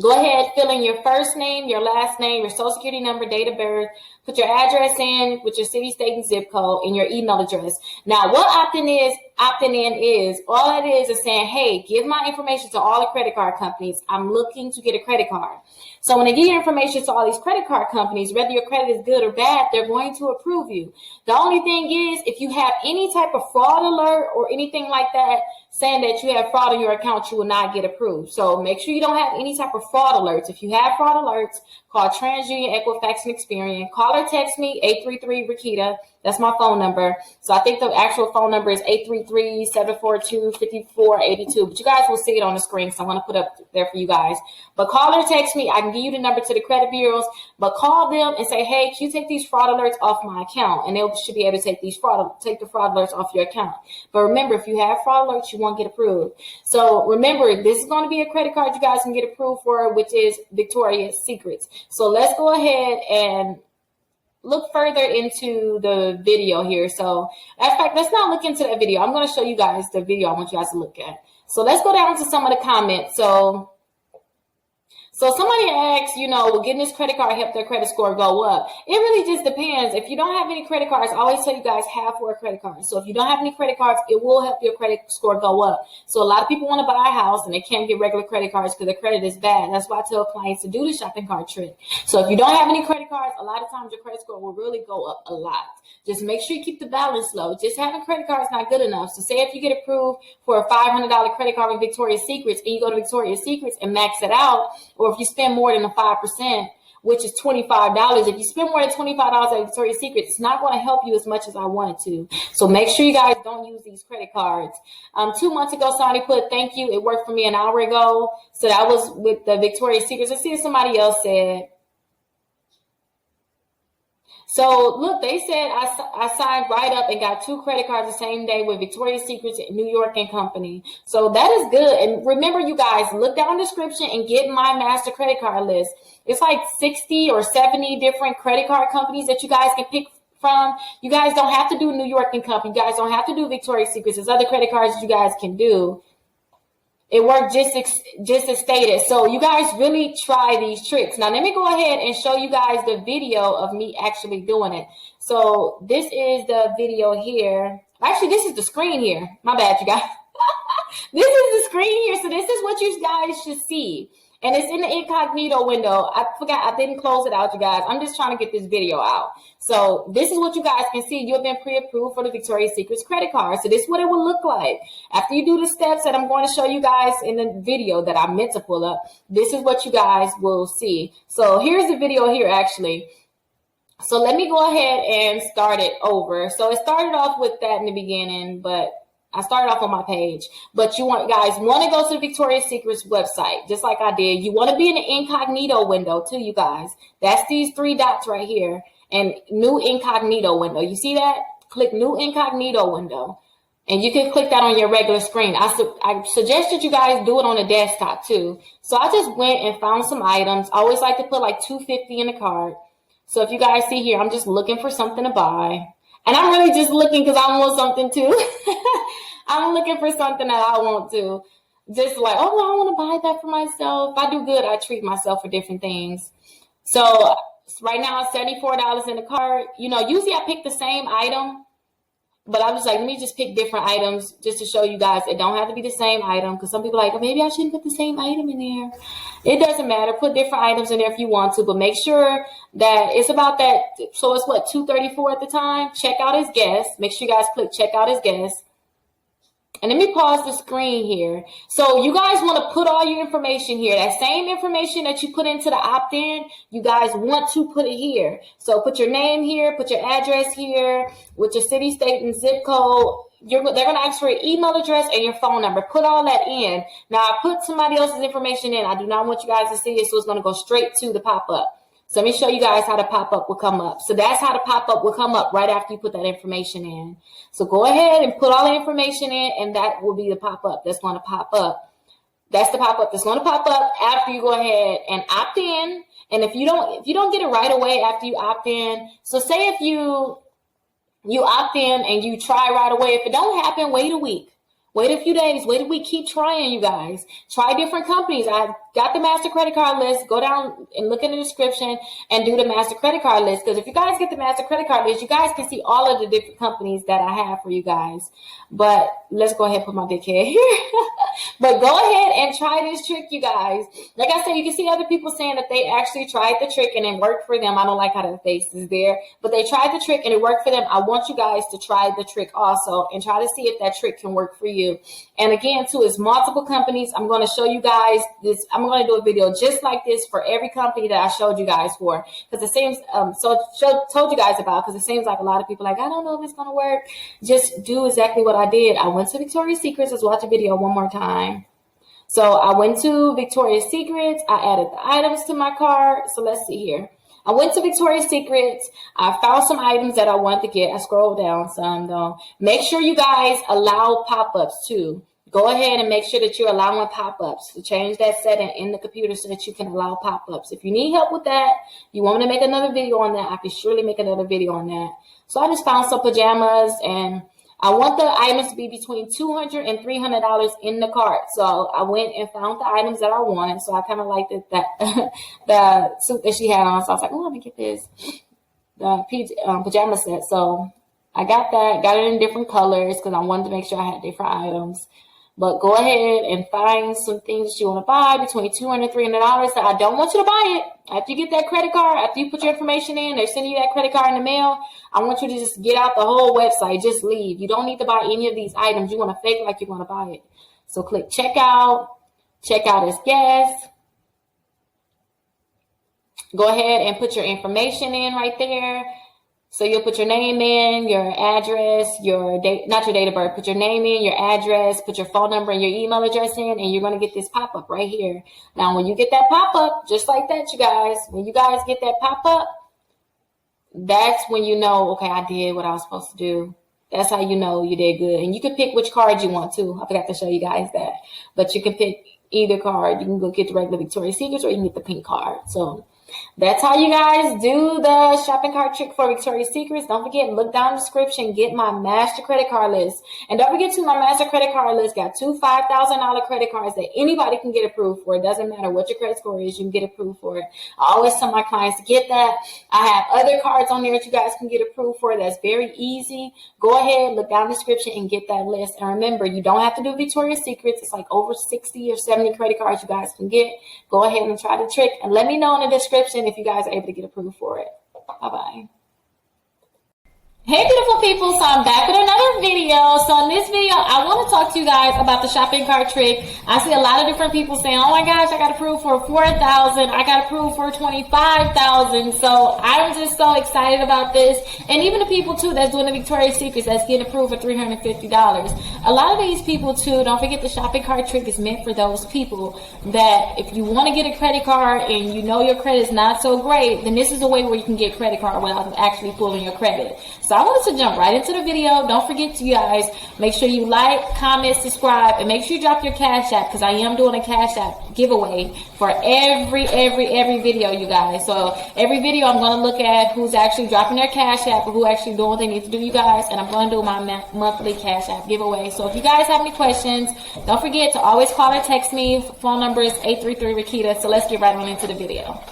Go ahead, fill in your first name, your last name, your social security number, date of birth. Put your address in with your city, state, and zip code, and your email address. Now, what opting in is, all it is saying, hey, give my information to all the credit card companies. I'm looking to get a credit card. So when they give your information to all these credit card companies, whether your credit is good or bad, they're going to approve you. The only thing is, if you have any type of fraud alert or anything like that saying that you have fraud in your account, you will not get approved. So make sure you don't have any type of fraud alerts. If you have fraud alerts, call TransUnion, Equifax, and Experian. Call or text me, 833-RICKITA. That's my phone number. So I think the actual phone number is 833-742-5482. But you guys will see it on the screen, so I'm going to put it up there for you guys. But call or text me. I can give you the number to the credit bureaus. But call them and say, hey, can you take these fraud alerts off my account? And they should be able to take the fraud alerts off your account. But remember, if you have fraud alerts, you won't get approved. So remember, this is going to be a credit card you guys can get approved for, which is Victoria's Secrets. So let's go ahead and look further into the video here. So, in fact, let's not look into that video. I'm going to show you guys the video I want you guys to look at. So let's go down to some of the comments. So So somebody asks, will getting this credit card help their credit score go up? It really just depends. If you don't have any credit cards, I always tell you guys have 4 credit cards. So if you don't have any credit cards, it will help your credit score go up. So a lot of people want to buy a house and they can't get regular credit cards because their credit is bad. That's why I tell clients to do the shopping cart trick. So if you don't have any credit cards, a lot of times your credit score will really go up a lot. Just make sure you keep the balance low. Just having credit cards is not good enough. So say if you get approved for a $500 credit card with Victoria's Secrets and you go to Victoria's Secrets and max it out, or if you spend more than the 5%, which is $25, if you spend more than $25 at Victoria's Secret, it's not going to help you as much as I want it to. So make sure you guys don't use these credit cards. 2 months ago, somebody put, thank you. It worked for me an hour ago. So that was with the Victoria's Secrets. Let's see if somebody else said. So look, they said I signed right up and got 2 credit cards the same day with Victoria's Secrets, New York and Company. So that is good. And remember, you guys, look down the description and get my master credit card list. It's like 60 or 70 different credit card companies that you guys can pick from. You guys don't have to do New York and Company. You guys don't have to do Victoria's Secrets. There's other credit cards that you guys can do. It worked just as stated. So you guys really try these tricks. Now, let me go ahead and show you guys the video of me actually doing it. So this is the video here. Actually, this is the screen here. My bad, you guys. This is the screen here. So this is what you guys should see. And it's in the incognito window. I forgot, I didn't close it out, you guys. I'm just trying to get this video out. So this is what you guys can see. You have been pre-approved for the Victoria's Secrets credit card. So this is what it will look like. After you do the steps that I'm going to show you guys in the video that I meant to pull up, this is what you guys will see. So here's the video here, actually. So let me go ahead and start it over. So it started off with that in the beginning, but I started off on my page, but you guys want to go to the Victoria's Secrets website, just like I did. You want to be in the incognito window too, you guys. That's these 3 dots right here, and new incognito window. You see that? Click new incognito window, and you can click that on your regular screen. I suggest that you guys do it on a desktop too. So I just went and found some items. I always like to put like $250 in the cart. So if you guys see here, I'm just looking for something to buy. And I'm really just looking because I want something too. I'm looking for something that I want to. Just like, oh, I want to buy that for myself. If I do good, I treat myself for different things. So right now, it's $74 in the cart. Usually I pick the same item. But I'm just like, let me just pick different items just to show you guys it don't have to be the same item. Because some people are like, oh, maybe I shouldn't put the same item in there. It doesn't matter. Put different items in there if you want to. But make sure that it's about that. So it's what, $234 at the time? Check out as guest. Make sure you guys click check out as guest. And let me pause the screen here. So you guys want to put all your information here. That same information that you put into the opt-in, you guys want to put it here. So put your name here, put your address here, with your city, state, and zip code. They're going to ask for your email address and your phone number. Put all that in. Now, I put somebody else's information in. I do not want you guys to see it, so it's going to go straight to the pop-up. So let me show you guys how the pop-up will come up. So that's how the pop-up will come up right after you put that information in. So go ahead and put all the information in, and that will be the pop-up that's going to pop up. That's the pop-up that's going to pop up after you go ahead and opt in. And if you don't get it right away after you opt in, so say if you opt in and you try right away, if it don't happen, wait a week. Wait a few days, wait a week, keep trying, you guys. Try different companies. I got the master credit card list. Go down and look in the description and do the master credit card list. Because if you guys get the master credit card list, you guys can see all of the different companies that I have for you guys. But let's go ahead and put my big head here. But go ahead and try this trick, you guys. Like I said, you can see other people saying that they actually tried the trick and it worked for them. I don't like how their face is there. But they tried the trick and it worked for them. I want you guys to try the trick also and try to see if that trick can work for you. And again, too, it's multiple companies. I'm going to show you guys this. I'm going to do a video just like this for every company that I showed you guys for. Because it seems, told you guys about, because it seems like a lot of people are like, I don't know if it's going to work. Just do exactly what I did. I went to Victoria's Secrets. Let's watch the video one more time. So I went to Victoria's Secrets. I added the items to my cart. So let's see here. I went to Victoria's Secrets. I found some items that I wanted to get. I scrolled down some though. Make sure you guys allow pop-ups too. Go ahead and make sure that you're allowing pop-ups. So change that setting in the computer so that you can allow pop-ups. If you need help with that, you want me to make another video on that, I can surely make another video on that. So I just found some pajamas and I want the items to be between $200 and $300 in the cart. So I went and found the items that I wanted. So I kind of liked that the suit that she had on. So I was like, oh, let me get this pajama set. So I got it in different colors because I wanted to make sure I had different items. But go ahead and find some things that you want to buy between $200 and $300. So I don't want you to buy it. After you get that credit card, after you put your information in, they're sending you that credit card in the mail. I want you to just get out the whole website. Just leave. You don't need to buy any of these items. You want to fake like you want to buy it. So click checkout. Checkout as guest. Go ahead and put your information in right there. So you'll put your name in, your address, your date, not your date of birth, put your name in, your address, put your phone number and your email address in, and you're going to get this pop-up right here. Now, when you get that pop-up, just like that, you guys, when you guys get that pop-up, that's when you know, okay, I did what I was supposed to do. That's how you know you did good. And you can pick which card you want to. I forgot to show you guys that. But you can pick either card. You can go get the regular Victoria's Secrets or you can get the pink card. So that's how you guys do the shopping cart trick for Victoria's Secrets. Don't forget, look down the description, get my master credit card list. And don't forget to my master credit card list got two $5,000 credit cards that anybody can get approved for. It doesn't matter what your credit score is, you can get approved for it. I always tell my clients to get that. I have other cards on there that you guys can get approved for. That's very easy. Go ahead, look down the description and get that list. And remember, you don't have to do Victoria's Secrets. It's like over 60 or 70 credit cards you guys can get. Go ahead and try the trick and let me know in the description if you guys are able to get approved for it. Bye-bye. Hey beautiful people, so I'm back with another video. So in this video, I want to talk to you guys about the shopping cart trick. I see a lot of different people saying, oh my gosh, I got approved for $4,000. I got approved for $25,000. So I'm just so excited about this. And even the people too that's doing the Victoria's Secrets that's getting approved for $350. A lot of these people too, don't forget the shopping cart trick is meant for those people that if you want to get a credit card and you know your credit is not so great, then this is a way where you can get credit card without actually pulling your credit. So I wanted to jump right into the video. Don't forget to, you guys, make sure you like, comment, subscribe, and make sure you drop your Cash App because I am doing a Cash App giveaway for every video, you guys. So every video I'm going to look at who's actually dropping their Cash App or who actually doing what they need to do, you guys, and I'm going to do my monthly Cash App giveaway. So if you guys have any questions, don't forget to always call or text me. Phone number is 833-Rickita. So let's get right on into the video.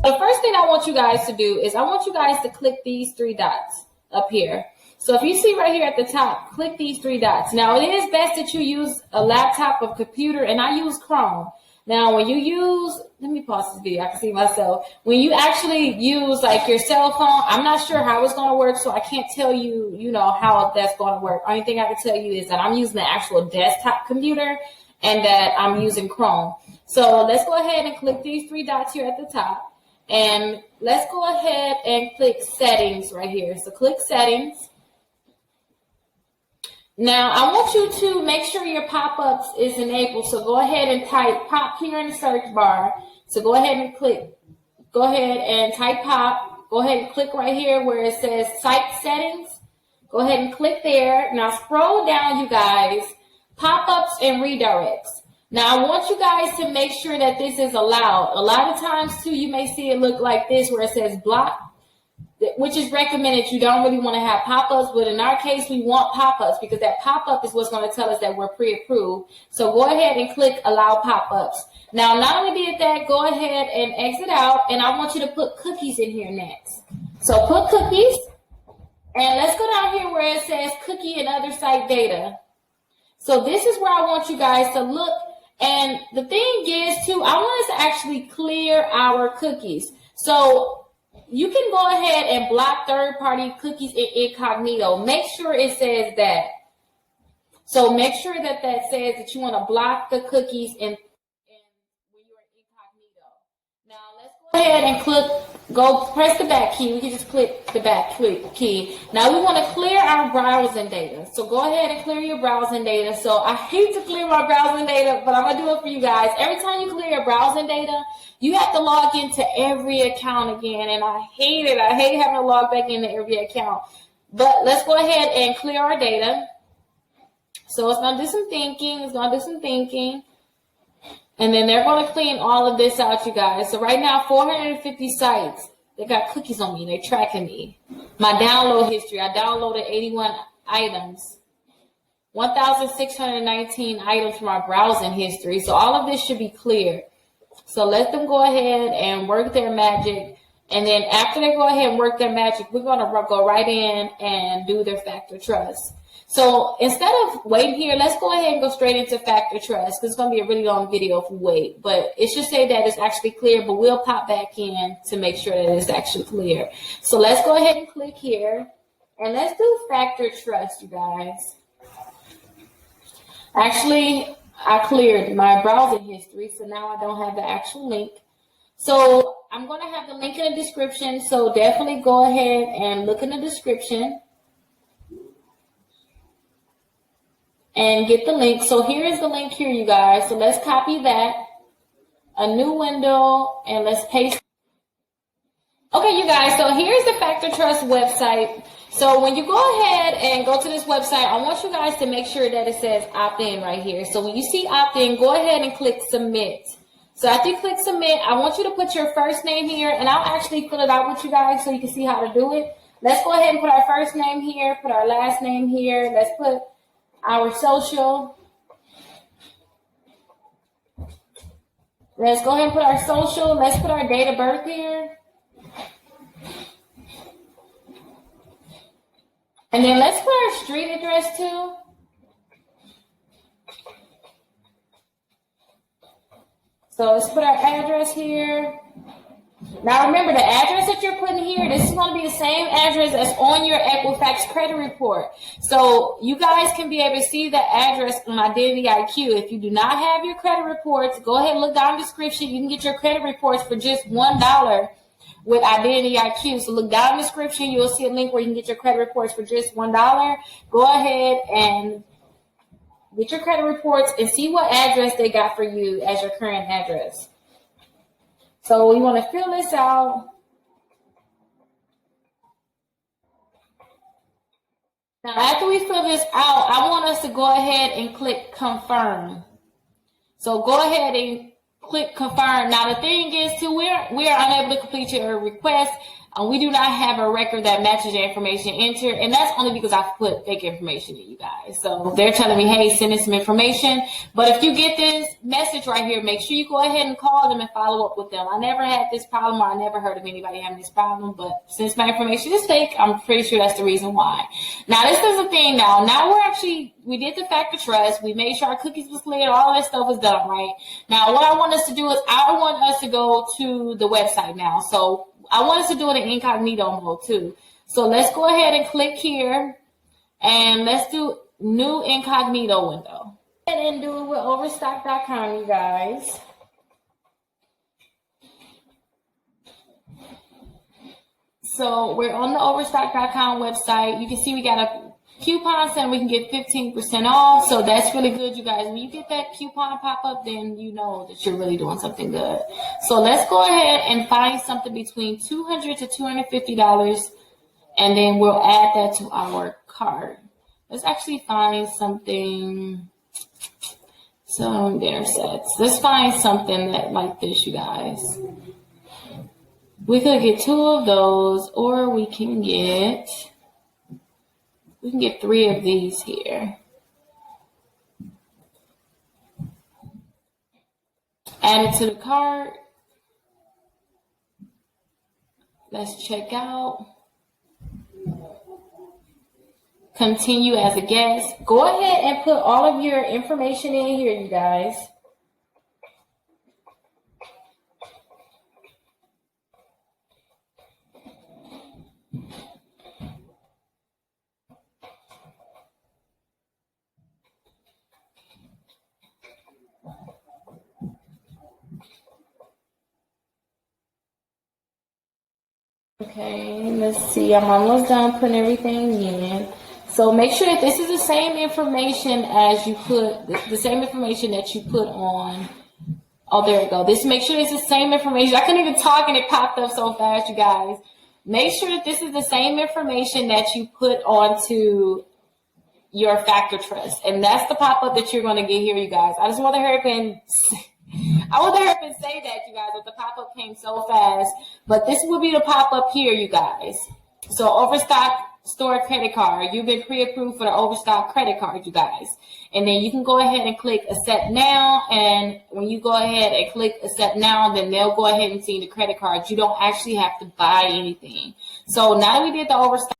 The first thing I want you guys to do is I want you guys to click these three dots up here. So if you see right here at the top, click these three dots. Now, it is best that you use a laptop or computer, and I use Chrome. Now, when you use, let me pause this video, I can see myself. When you actually use like your cell phone, I'm not sure how it's going to work, so I can't tell you, how that's going to work. Only thing I can tell you is that I'm using the actual desktop computer and that I'm using Chrome. So let's go ahead and click these three dots here at the top. And let's go ahead and click settings right here. So click settings. Now I want you to make sure your pop-ups is enabled. So go ahead and type pop here in the search bar. So go ahead and type pop. Go ahead and click right here where it says site settings. Go ahead and click there. Now scroll down, you guys, pop-ups and redirects. Now, I want you guys to make sure that this is allowed. A lot of times, too, you may see it look like this where it says block, which is recommended. You don't really want to have pop-ups, but in our case, we want pop-ups because that pop-up is what's going to tell us that we're pre-approved. So go ahead and click allow pop-ups. Now, not only did that, go ahead and exit out, and I want you to put cookies in here next. So put cookies, and let's go down here where it says cookie and other site data. So this is where I want you guys to look. And the thing is, too, I want us to actually clear our cookies. So you can go ahead and block third-party cookies in incognito. Make sure it says that. So make sure that says that you want to block the cookies and when you're in incognito. Now let's go ahead and press the back key. We can just click the back key. Now we want to clear our browsing data. So go ahead and clear your browsing data. So I hate to clear my browsing data, but I'm going to do it for you guys. Every time you clear your browsing data, you have to log into every account again. And I hate it. I hate having to log back into every account. But let's go ahead and clear our data. So it's going to do some thinking. It's going to do some thinking. And then they're going to clean all of this out, you guys. So right now, 450 sites. They got cookies on me. They're tracking me. My download history. I downloaded 81 items. 1,619 items from our browsing history. So all of this should be clear. So let them go ahead and work their magic. And then after they go ahead and work their magic, we're going to go right in and do their factor trust. So instead of waiting here, let's go ahead and go straight into factor trust, because it's going to be a really long video if we wait. But it should say that it's actually clear, but we'll pop back in to make sure that it's actually clear. So let's go ahead and click here. And let's do factor trust, you guys. Actually, I cleared my browsing history, so now I don't have the actual link. So I'm going to have the link in the description, so definitely go ahead and look in the description and get the link. So here is the link here, you guys. So let's copy that, a new window, and let's paste. Okay, you guys, so here's the Factor Trust website. So when you go ahead and go to this website, I want you guys to make sure that it says opt-in right here. So when you see opt-in, go ahead and click submit. So after you click submit, I want you to put your first name here, and I'll actually fill it out with you guys so you can see how to do it. Let's go ahead and put our first name here, put our last name here. Let's put our social. Let's go ahead and put our social. Let's put our date of birth here. And then let's put our street address too. So let's put our address here. Now remember, the address that you're putting here, this is going to be the same address that's on your Equifax credit report. So you guys can be able to see the address on Identity IQ. If you do not have your credit reports, go ahead and look down the description. You can get your credit reports for just $1 with Identity IQ. So look down the description. You'll see a link where you can get your credit reports for just $1. Go ahead and get your credit reports and see what address they got for you as your current address. So we want to fill this out. Now, after we fill this out, I want us to go ahead and click confirm. So go ahead and click confirm. Now, the thing is, too, we are unable to complete your request. We do not have a record that matches your information entered, and that's only because I've put fake information in, you guys. So they're telling me, hey, send us some information. But if you get this message right here, make sure you go ahead and call them and follow up with them. I never had this problem, or I never heard of anybody having this problem, but since my information is fake, I'm pretty sure that's the reason why. Now, this is the thing now. Now we did the factor trust. We made sure our cookies was cleared. All that stuff was done, right? Now, what I want us to do is I want us to go to the website now. So I want us to do it in incognito mode too. So let's go ahead and click here and let's do new incognito window. And do it with overstock.com, you guys. So we're on the overstock.com website. You can see we got a coupon saying we can get 15% off. So that's really good, you guys. When you get that coupon pop up, then you know that you're really doing something good. So let's go ahead and find something between $200 to $250, and then we'll add that to our cart. Let's actually find something. Some dinner sets. Let's find something that like this, you guys. We could get 2 of those, or we can get 3 of these here. Add it to the cart. Let's check out. Continue as a guest. Go ahead and put all of your information in here, you guys. Okay, let's see. I'm almost done putting everything in. So make sure that this is the same information as you put, the same information that you put on. Oh, there we go. Make sure it's the same information. I couldn't even talk and it popped up so fast, you guys. Make sure that this is the same information that you put onto your factor trust. And that's the pop-up that you're going to get here, you guys. I just want to hurry up and say that, you guys, but the pop-up came so fast. But this will be the pop-up here, you guys. So overstock store credit card. You've been pre-approved for the overstock credit card, you guys. And then you can go ahead and click accept now. And when you go ahead and click accept now, then they'll go ahead and see the credit card. You don't actually have to buy anything. So now that we did the overstock,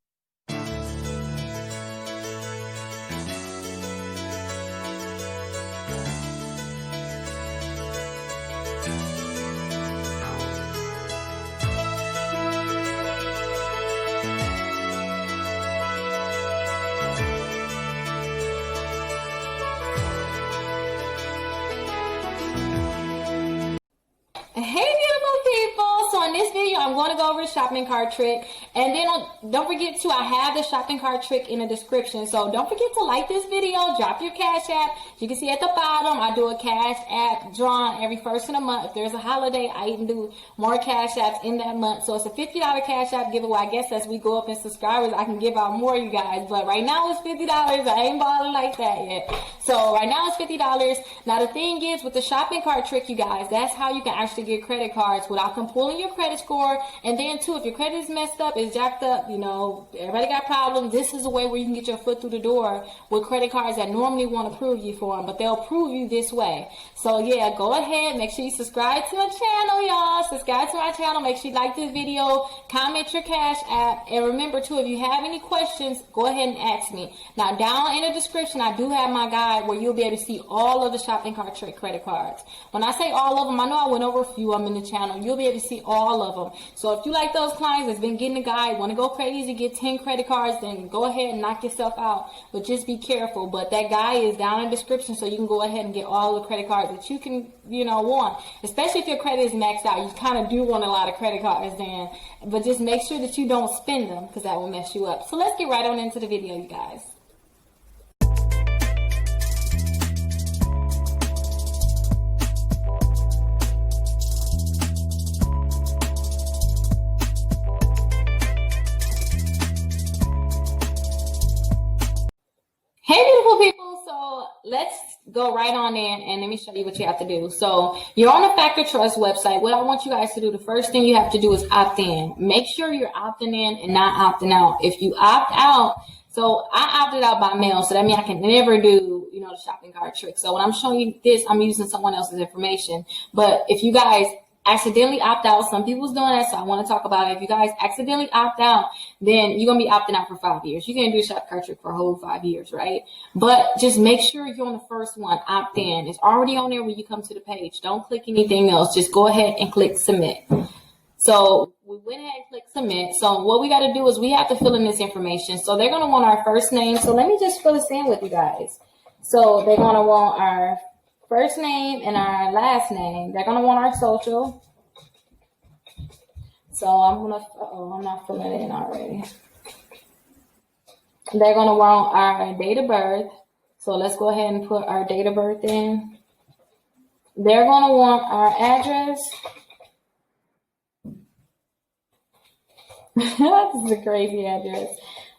hey beautiful people, so in this video I'm going to go over the shopping cart trick, and then don't forget to, I have the shopping cart trick in the description, so don't forget to like this video, drop your cash app. You can see at the bottom I do a cash app drawing every first of the month. If there's a holiday, I even do more cash apps in that month. So it's a $50 cash app giveaway. I guess as we go up in subscribers I can give out more, you guys, but right now it's $50. I ain't balling like that yet. So right now it's $50. Now the thing is, with the shopping cart trick, you guys, that's how you can actually get credit cards without them pulling your credit score. And then too, if your credit is messed up, it's jacked up, you know, everybody got problems, this is a way where you can get your foot through the door with credit cards that normally won't approve you for them, but they'll approve you this way. So yeah, go ahead, make sure you subscribe to my channel, y'all. Subscribe to my channel, make sure you like this video, comment your cash app, and remember too, if you have any questions, go ahead and ask me. Now down in the description I do have my guide where you'll be able to see all of the shopping cart trick credit cards. When I say all of them, I know I went over a few of them in the channel. You'll be able to see all of them. So if you like those clients that's been getting the guide, want to go crazy, get 10 credit cards, then go ahead and knock yourself out. But just be careful. But that guide is down in the description, so you can go ahead and get all the credit cards that you can, you know, want. Especially if your credit is maxed out. You kind of do want a lot of credit cards then. But just make sure that you don't spend them, because that will mess you up. So let's get right on into the video, you guys. Hey beautiful people, so let's go right on in and let me show you what you have to do. So you're on the Factor Trust website. What I want you guys to do, the first thing you have to do is opt in. Make sure you're opting in and not opting out. If you opt out, so I opted out by mail, so that means I can never do, you know, the shopping cart trick. So when I'm showing you this, I'm using someone else's information. But if you guys accidentally opt out, some people's doing that, so I want to talk about it. If you guys accidentally opt out, then you're gonna be opting out for 5 years. You can't do a shopping cart trick for a whole 5 years, right? But just make sure you're on the first one, opt in. It's already on there when you come to the page. Don't click anything else. Just go ahead and click submit. So we went ahead and clicked submit. So what we got to do is we have to fill in this information. So they're going to want our first name. So let me just fill this in with you guys. So they're going to want our first name and our last name. They're going to want our social. So I'm not filling it in already. They're going to want our date of birth. So let's go ahead and put our date of birth in. They're going to want our address. This is a crazy address.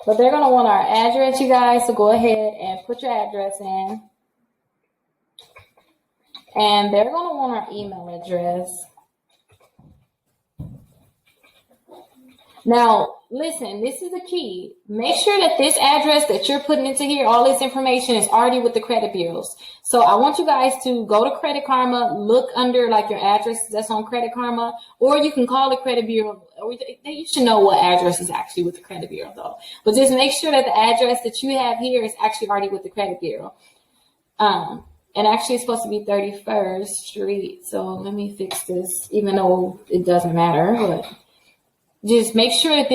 But they're going to want our address, you guys. So go ahead and put your address in. And they're going to want our email address. Now, listen, this is the key. Make sure that this address that you're putting into here, all this information is already with the credit bureaus. So I want you guys to go to Credit Karma, look under like your address that's on Credit Karma, or you can call the credit bureau. You should know what address is actually with the credit bureau though. But just make sure that the address that you have here is actually already with the credit bureau. And actually it's supposed to be 31st Street. So let me fix this, even though it doesn't matter, but just make sure that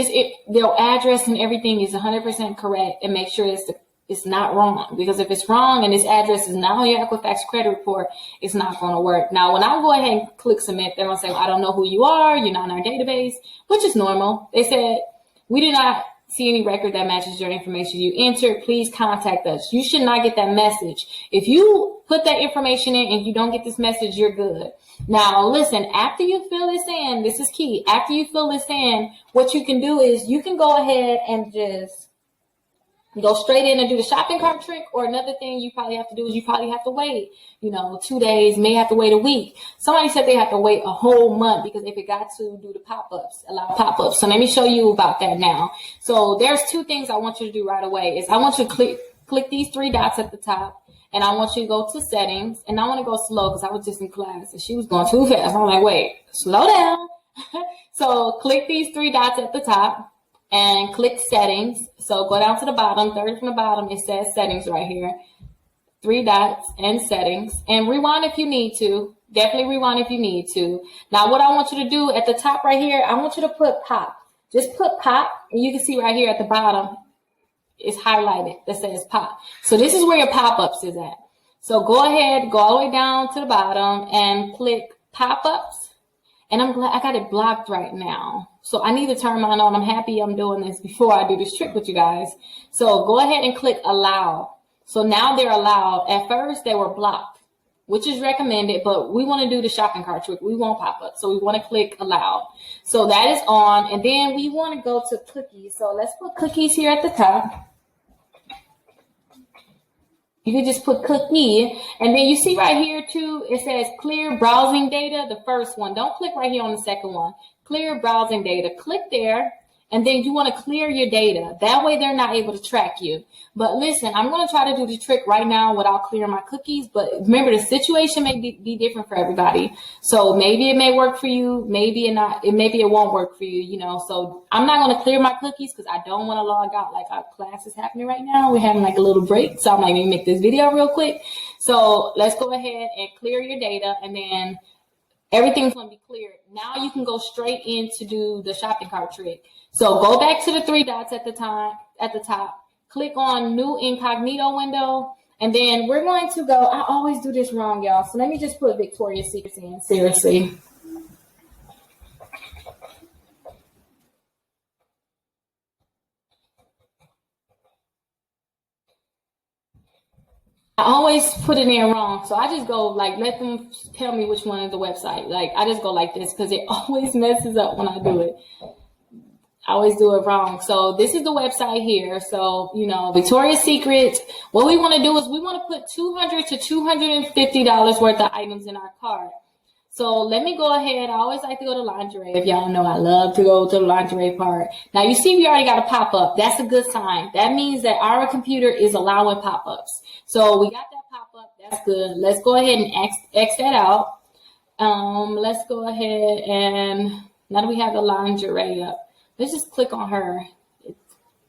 their address and everything is 100% correct, and make sure it's not wrong. Because if it's wrong and this address is not on your Equifax credit report, it's not going to work. Now, when I go ahead and click submit, they're going to say, well, I don't know who you are. You're not in our database, which is normal. They said, we do not see any record that matches your information you entered. Please contact us. You should not get that message. If you put that information in and you don't get this message, you're good. Now, listen, after you fill this in, this is key. After you fill this in, what you can do is you can go ahead and just go straight in and do the shopping cart trick. Or another thing you probably have to do is you probably have to wait, 2 days, may have to wait a week. Somebody said they have to wait a whole month because they forgot to do the pop-ups, allow pop-ups. So let me show you about that now. So there's 2 things I want you to do right away. Is I want you to click these 3 dots at the top, and I want you to go to settings, and I want to go slow because I was just in class and she was going too fast. I'm like, wait, slow down. So click these 3 dots at the top and click settings. So go down to the bottom, third from the bottom, it says settings right here. 3 dots and settings, and rewind if you need to. Definitely rewind if you need to. Now what I want you to do at the top right here, I want you to put pop. Just put pop, and you can see right here at the bottom, it's highlighted that says pop. So this is where your pop-ups is at. So go ahead, go all the way down to the bottom and click pop-ups. And I'm glad I got it blocked right now. So I need to turn mine on. I'm happy I'm doing this before I do this trick with you guys. So go ahead and click allow. So now they're allowed. At first they were blocked, which is recommended, but we want to do the shopping cart trick. We want pop-up. So we want to click allow. So that is on. And then we want to go to cookies. So let's put cookies here at the top. You can just put cookie, and then you see right here too, it says clear browsing data, the first one. Don't click right here on the second one. Clear browsing data. Click there, and then you want to clear your data. That way they're not able to track you. But listen, I'm going to try to do the trick right now without clearing my cookies. But remember, the situation may be different for everybody. So maybe it may work for you. Maybe it not. Maybe it won't work for you, So I'm not going to clear my cookies because I don't want to log out. Like our class is happening right now. We're having like a little break. So I'm like, let me make this video real quick. So let's go ahead and clear your data, and then everything's going to be cleared. Now you can go straight in to do the shopping cart trick. So go back to the 3 dots at the top, click on new incognito window, and then we're going to go, I always do this wrong, y'all. So let me just put Victoria's Secret in, seriously. I always put it in wrong. So I just go like, let them tell me which one is the website. Like I just go like this because it always messes up when I do it. I always do it wrong. So this is the website here. So, Victoria's Secret, what we want to do is we want to put $200 to $250 worth of items in our cart. So let me go ahead. I always like to go to lingerie. If y'all know, I love to go to the lingerie part. Now you see we already got a pop-up. That's a good sign. That means that our computer is allowing pop-ups. So we got that pop-up. That's good. Let's go ahead and X that out. Let's go ahead and now that we have the lingerie up, let's just click on her.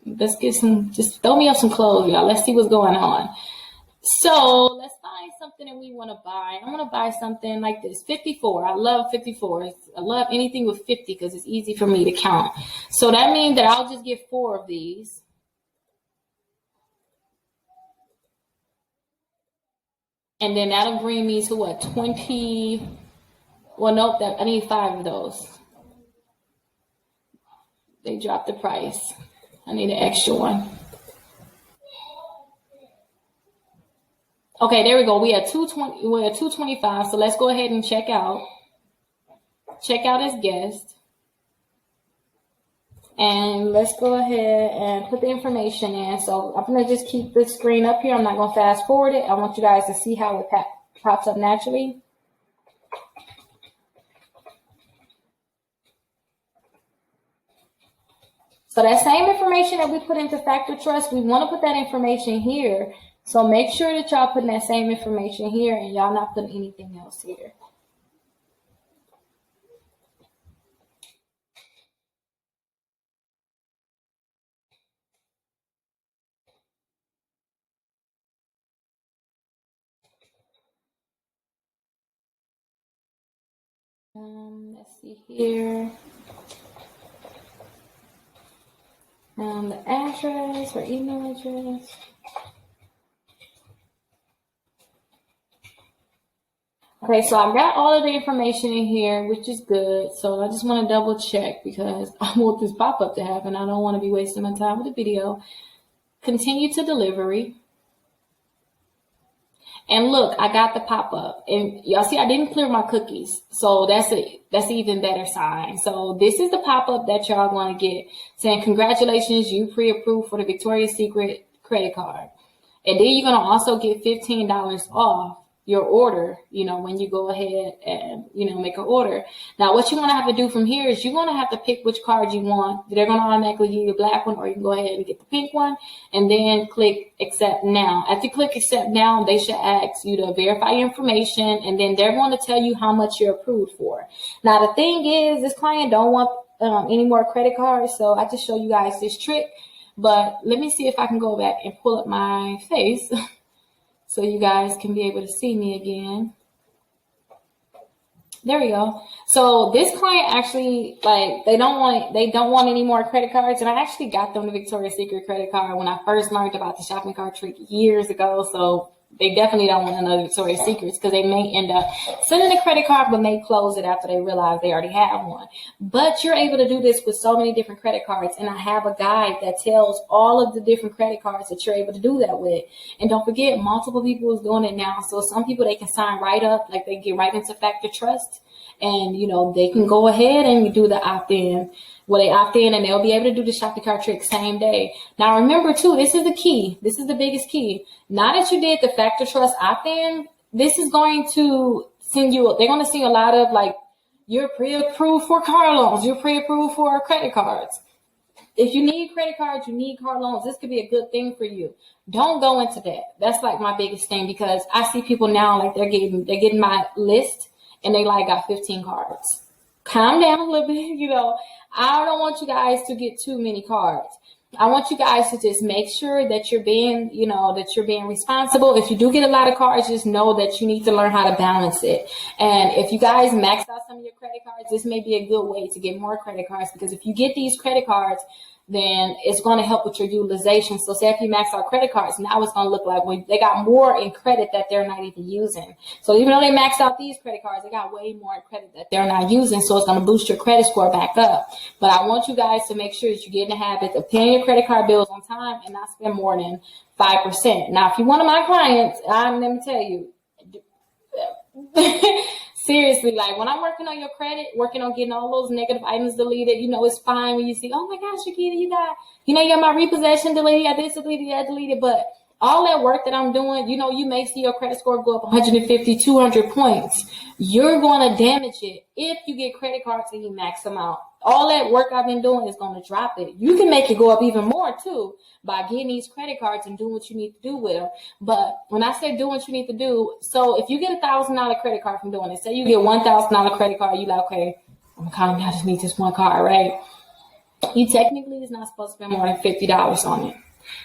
Let's get just throw me up some clothes, y'all. Let's see what's going on. So let's find something that we want to buy. I want to buy something like this, 54. I love 54. I love anything with 50 because it's easy for me to count. So that means that I'll just get 4 of these. And then that'll bring me to what, 20? Well, nope, I need 5 of those. They dropped the price. I need an extra one. Okay, there we go. We at 220. We're at 225. So let's go ahead and check out. Check out as guest. And let's go ahead and put the information in. So I'm gonna just keep the screen up here. I'm not gonna fast forward it. I want you guys to see how it pops up naturally. So that same information that we put into Factor Trust, we want to put that information here. So make sure that y'all putting that same information here and y'all not putting anything else here. Let's see here. The address or email address. Okay, so I've got all of the information in here, which is good. So I just want to double check because I want this pop-up to happen. I don't want to be wasting my time with the video. Continue to delivery. And look, I got the pop-up. And y'all see, I didn't clear my cookies. So that's an even better sign. So this is the pop-up that y'all want to get saying, congratulations, you pre-approved for the Victoria's Secret credit card. And then you're going to also get $15 off your order, you know, when you go ahead and, you know, make an order. Now, what you're going to have to do from here is you're going to have to pick which card you want. They're going to automatically give you a black one, or you can go ahead and get the pink one and then click accept now. After you click accept now, they should ask you to verify your information, and then they're going to tell you how much you're approved for. Now, the thing is, this client don't want any more credit cards, so I just show you guys this trick. But let me see if I can go back and pull up my face so you guys can be able to see me again. There we go. So this client actually, like, they don't want any more credit cards. And I actually got them the Victoria's Secret credit card when I first learned about the shopping cart trick years ago. So they definitely don't want another Victoria's Secrets, because they may end up sending a credit card but may close it after they realize they already have one. But you're able to do this with so many different credit cards, and I have a guide that tells all of the different credit cards that you're able to do that with. And don't forget, multiple people is doing it now. So some people, they can sign right up, like they get right into Factor Trust, and you know, they can go ahead and do the opt-in. Well, they opt in and they'll be able to do the shopping cart trick same day. Now, remember too, this is the key. This is the biggest key. Now that you did the Factor Trust opt-in, this is going to send you, they're going to see a lot of, like, you're pre-approved for car loans. You're pre-approved for credit cards. If you need credit cards, you need car loans, this could be a good thing for you. Don't go into that. That's like my biggest thing, because I see people now, like, they're getting my list and they like got 15 cards. Calm down a little bit, you know. I don't want you guys to get too many cards. I want you guys to just make sure that you're being, you know, that you're being responsible. If you do get a lot of cards, just know that you need to learn how to balance it. And if you guys max out some of your credit cards, this may be a good way to get more credit cards, because if you get these credit cards, then it's going to help with your utilization. So say if you max out credit cards, now it's going to look like, well, they got more in credit that they're not even using. So even though they maxed out these credit cards, they got way more in credit that they're not using. So it's going to boost your credit score back up. But I want you guys to make sure that you get in the habit of paying your credit card bills on time and not spend more than 5%. Now, if you're one of my clients, let me tell you, seriously, like, when I'm working on your credit, working on getting all those negative items deleted, you know, it's fine when you see, oh my gosh, Rickita, you got my repossession deleted, I this deleted, that deleted. But all that work that I'm doing, you know, you may see your credit score go up 150, 200 points. You're going to damage it if you get credit cards and you max them out. All that work I've been doing is going to drop it. You can make it go up even more too by getting these credit cards and doing what you need to do with them. But when I say do what you need to do, so if you get $1,000 credit card from doing it, say you get $1,000 credit card, you like, okay, I'm kind of, I just need this one card, right? You technically is not supposed to spend more than $50 on it.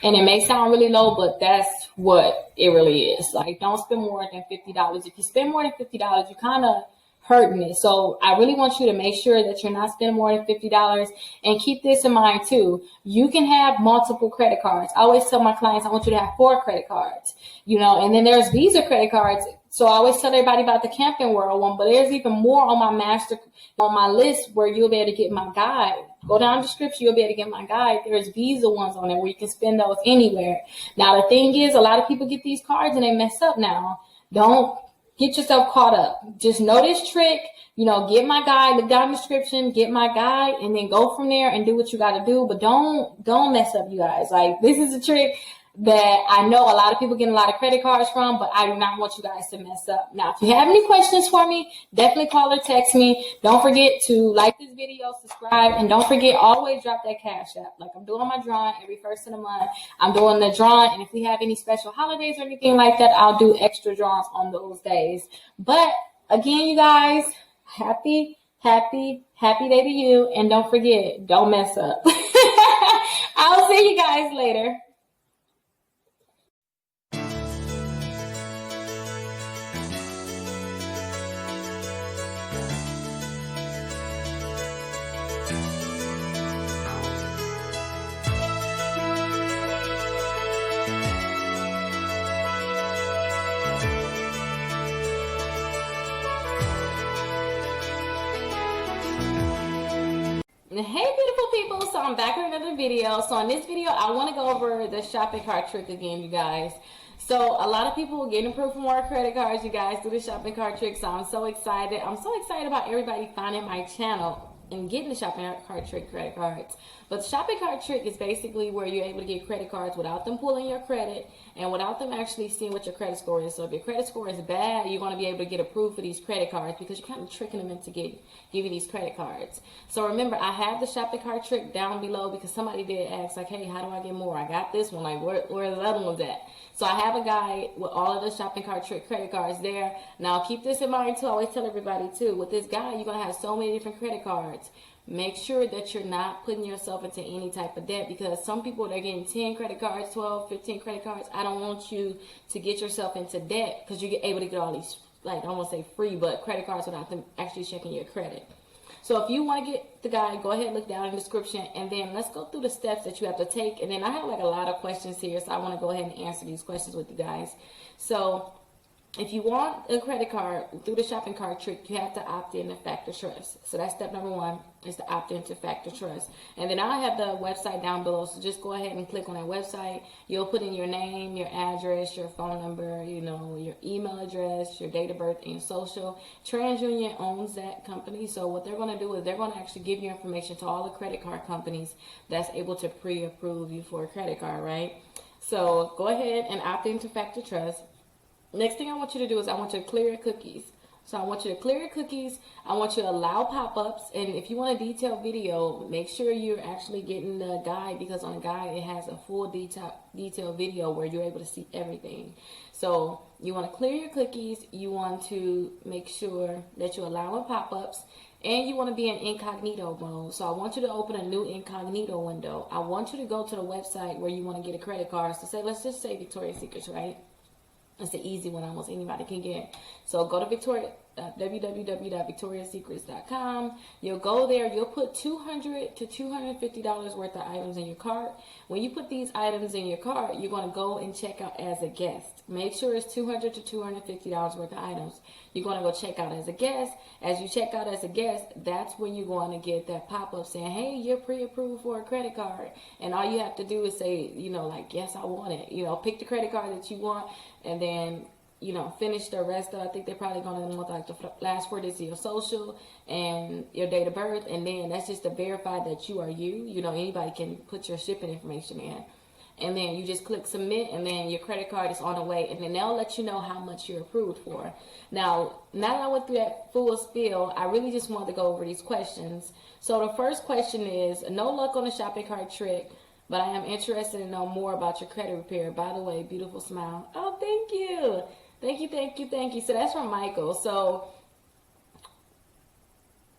And it may sound really low, but that's what it really is. Like, don't spend more than $50. If you spend more than $50, you kind of hurting it. So I really want you to make sure that you're not spending more than $50, and keep this in mind too. You can have multiple credit cards. I always tell my clients, I want you to have 4 credit cards, you know, and then there's Visa credit cards. So I always tell everybody about the Camping World one, but there's even more on my list where you'll be able to get my guide. Go down the description, you'll be able to get my guide. There's Visa ones on there where you can spend those anywhere. Now, the thing is, a lot of people get these cards and they mess up now. Don't get yourself caught up. Just know this trick, you know, get my guide, look down the description, get my guide, and then go from there and do what you got to do. But don't mess up, you guys. Like, this is a trick that I know a lot of people get a lot of credit cards from, but I do not want you guys to mess up. Now, if you have any questions for me, definitely call or text me. Don't forget to like this video, subscribe, and don't forget, always drop that Cash App. Like, I'm doing my drawing every first of the month. I'm doing the drawing, and if we have any special holidays or anything like that, I'll do extra drawings on those days. But again, you guys, happy day to you, and don't forget, don't mess up. I'll see you guys later. Hey beautiful people, so I'm back with another video. So in this video, I want to go over the shopping cart trick again, you guys. So a lot of people getting approved for more credit cards, you guys, do the shopping cart trick. So I'm so excited. I'm so excited about everybody finding my channel. and getting the shopping cart trick credit cards. But the shopping cart trick is basically where you're able to get credit cards without them pulling your credit and without them actually seeing what your credit score is. So if your credit score is bad, you're going to be able to get approved for these credit cards because you're kind of tricking them into give you these credit cards. So remember, I have the shopping cart trick down below because somebody did ask, like, hey, how do I get more? I got this one. Like, where are the other ones at? So I have a guide with all of the shopping cart trick credit cards there. Now keep this in mind too. I always tell everybody too, with this guide, you're going to have so many different credit cards. Make sure that you're not putting yourself into any type of debt, because some people, they're getting 10 credit cards, 12, 15 credit cards. I don't want you to get yourself into debt because you're able to get all these, like, I don't want to say free, but credit cards without them actually checking your credit. So if you want to get the guide, go ahead and look down in the description, and then let's go through the steps that you have to take. And then I have like a lot of questions here, so I want to go ahead and answer these questions with you guys. So if you want a credit card through the shopping cart trick, you have to opt in to Factor Trust. So that's step number one, is to opt into Factor Trust. And then I have the website down below, so just go ahead and click on that website. You'll put in your name, your address, your phone number, you know, your email address, your date of birth, and your social. TransUnion owns that company, so what they're going to do is they're going to actually give you information to all the credit card companies that's able to pre-approve you for a credit card, right? So go ahead and opt into Factor Trust. Next thing I want you to do is I want you to clear your cookies. So I want you to clear your cookies. I want you to allow pop-ups. And if you want a detailed video, make sure you're actually getting the guide, because on the guide it has a full detailed video where you're able to see everything. So you want to clear your cookies. You want to make sure that you're allowing pop-ups. And you want to be in incognito mode. So I want you to open a new incognito window. I want you to go to the website where you want to get a credit card. So let's just say Victoria's Secrets, right? It's an easy one, almost anybody can get. So go to www.victoriasecrets.com. You'll go there. You'll put $200 to $250 worth of items in your cart. When you put these items in your cart, you're going to go and check out as a guest. Make sure it's $200 to $250 worth of items. You're going to go check out as a guest. As you check out as a guest, that's when you're going to get that pop-up saying, hey, you're pre-approved for a credit card. And all you have to do is say, you know, like, yes, I want it. You know, pick the credit card that you want, and then, you know, finish the rest of, I think they're probably going to want like the last 4 digits of your social and your date of birth. And then that's just to verify that you are you. You know, anybody can put your shipping information in. And then you just click submit, and then your credit card is on the way. And then they'll let you know how much you're approved for. Now that I went through that full spiel, I really just wanted to go over these questions. So the first question is, no luck on the shopping cart trick, but I am interested to know more about your credit repair. By the way, beautiful smile. Oh, thank you. Thank you, thank you, thank you. So that's from Michael. So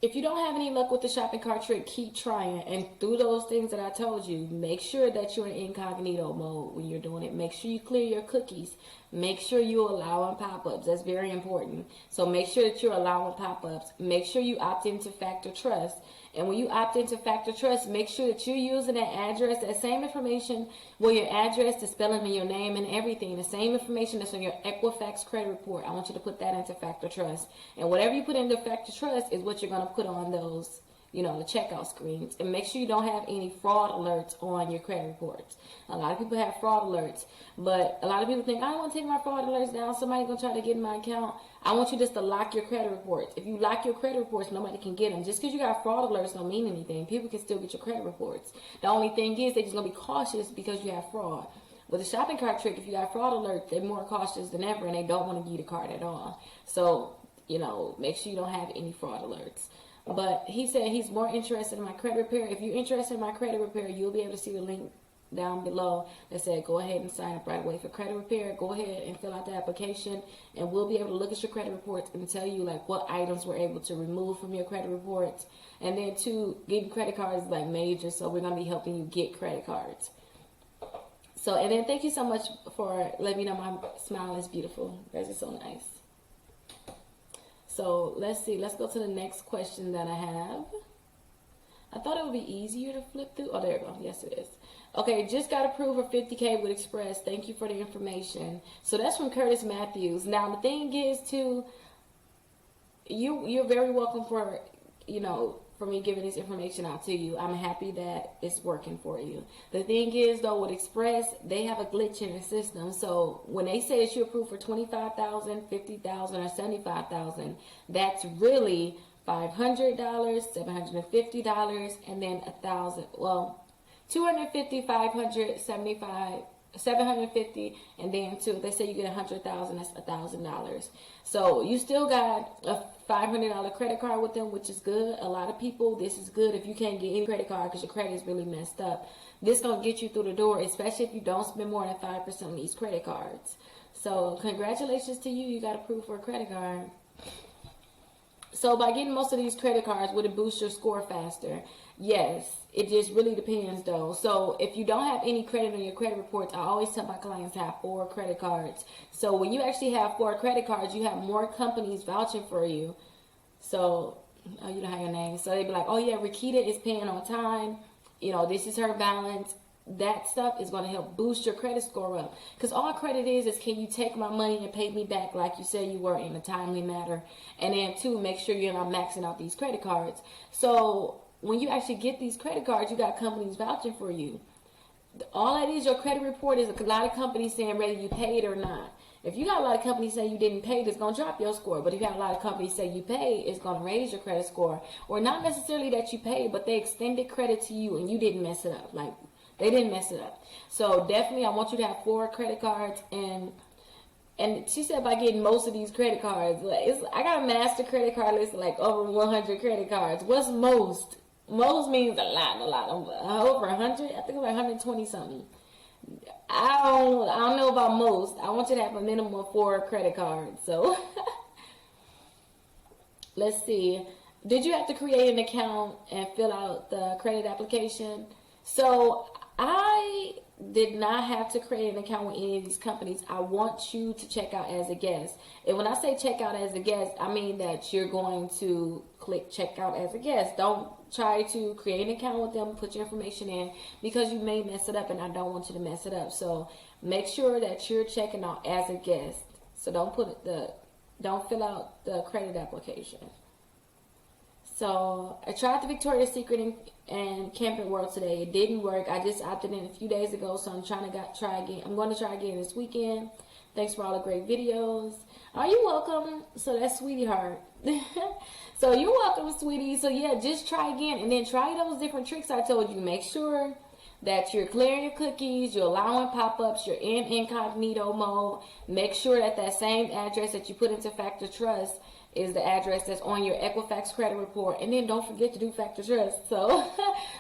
if you don't have any luck with the shopping cart trick, keep trying. And through those things that I told you, make sure that you're in incognito mode when you're doing it. Make sure you clear your cookies. Make sure you're allowing pop-ups. That's very important. So make sure that you're allowing pop-ups. Make sure you opt into Factor Trust. And when you opt into Factor Trust, make sure that you're using that address, that same information, well, your address, the spelling of your name and everything, the same information that's on your Equifax credit report. I want you to put that into Factor Trust. And whatever you put into Factor Trust is what you're going to put on those, you know, the checkout screens. And make sure you don't have any fraud alerts on your credit reports. A lot of people have fraud alerts, but a lot of people think, I don't want to take my fraud alerts down. Somebody's going to try to get in my account. I want you just to lock your credit reports. If you lock your credit reports, nobody can get them. Just because you got fraud alerts don't mean anything. People can still get your credit reports. The only thing is they're just going to be cautious because you have fraud. With the shopping cart trick, if you got fraud alert, they're more cautious than ever, and they don't want to give you the card at all. So, you know, make sure you don't have any fraud alerts. But he said he's more interested in my credit repair. If you're interested in my credit repair, you'll be able to see the link down below that said go ahead and sign up right away for credit repair. Go ahead and fill out the application, and we'll be able to look at your credit reports and tell you like what items we're able to remove from your credit reports. And then too, getting credit cards is like major, so we're going to be helping you get credit cards. So, and then thank you so much for letting me know my smile is beautiful. You guys are so nice. So let's see. Let's go to the next question that I have. I thought it would be easier to flip through. Oh, there we go. Yes, it is. Okay, just got approved for 50K with Express. Thank you for the information. So that's from Curtis Matthews. Now, the thing is, too, you're very welcome for, you know, for me giving this information out to you. I'm happy that it's working for you. The thing is, though, with Express, they have a glitch in their system. So when they say that you're approved for $25,000, $50,000, or $75,000, that's really $500, $750, and then 1,000. Well, 250, 500, 75, 750, and then two. They say you get 100,000. That's $1,000. So you still got a $500 credit card with them, which is good. A lot of people, this is good if you can't get any credit card because your credit is really messed up. This gonna get you through the door, especially if you don't spend more than 5% on these credit cards. So congratulations to you. You got approved for a credit card. So by getting most of these credit cards, would it boost your score faster? Yes, it just really depends though. So if you don't have any credit on your credit reports, I always tell my clients to have 4 credit cards. So when you actually have 4 credit cards, you have more companies vouching for you. So, oh, you don't have your name. So they'd be like, oh yeah, Rickita is paying on time. You know, this is her balance. That stuff is going to help boost your credit score up. Because all credit is can you take my money and pay me back like you said you were in a timely manner. And then 2, make sure you're not maxing out these credit cards. So when you actually get these credit cards, you got companies vouching for you. All that is, your credit report is a lot of companies saying whether you paid or not. If you got a lot of companies say you didn't pay, it's going to drop your score. But if you have a lot of companies say you paid, it's going to raise your credit score. Or not necessarily that you paid, but they extended credit to you and you didn't mess it up. Like, they didn't mess it up. So definitely I want you to have 4 credit cards. And she said by getting most of these credit cards, like I got a master credit card list of like over 100 credit cards. What's most? Most means a lot. Over 100? I think it's like 120 something. I don't know about most. I want you to have a minimum of 4 credit cards. So let's see. Did you have to create an account and fill out the credit application? So I did not have to create an account with any of these companies. I want you to check out as a guest. And when I say check out as a guest, I mean that you're going to click check out as a guest. Don't try to create an account with them, put your information in, because you may mess it up and I don't want you to mess it up. So make sure that you're checking out as a guest. So don't fill out the credit application. So I tried the Victoria's Secret and Camping World today. It didn't work. I just opted in a few days ago, so I'm trying to try again. I'm going to try again this weekend. Thanks for all the great videos. Are you welcome? So that's Sweetie Heart. So you're welcome, sweetie. So yeah, just try again and then try those different tricks I told you. Make sure that you're clearing your cookies, you're allowing pop-ups, you're in incognito mode. Make sure that that same address that you put into Factor Trust is the address that's on your Equifax credit report. And then don't forget to do Factor Trust. So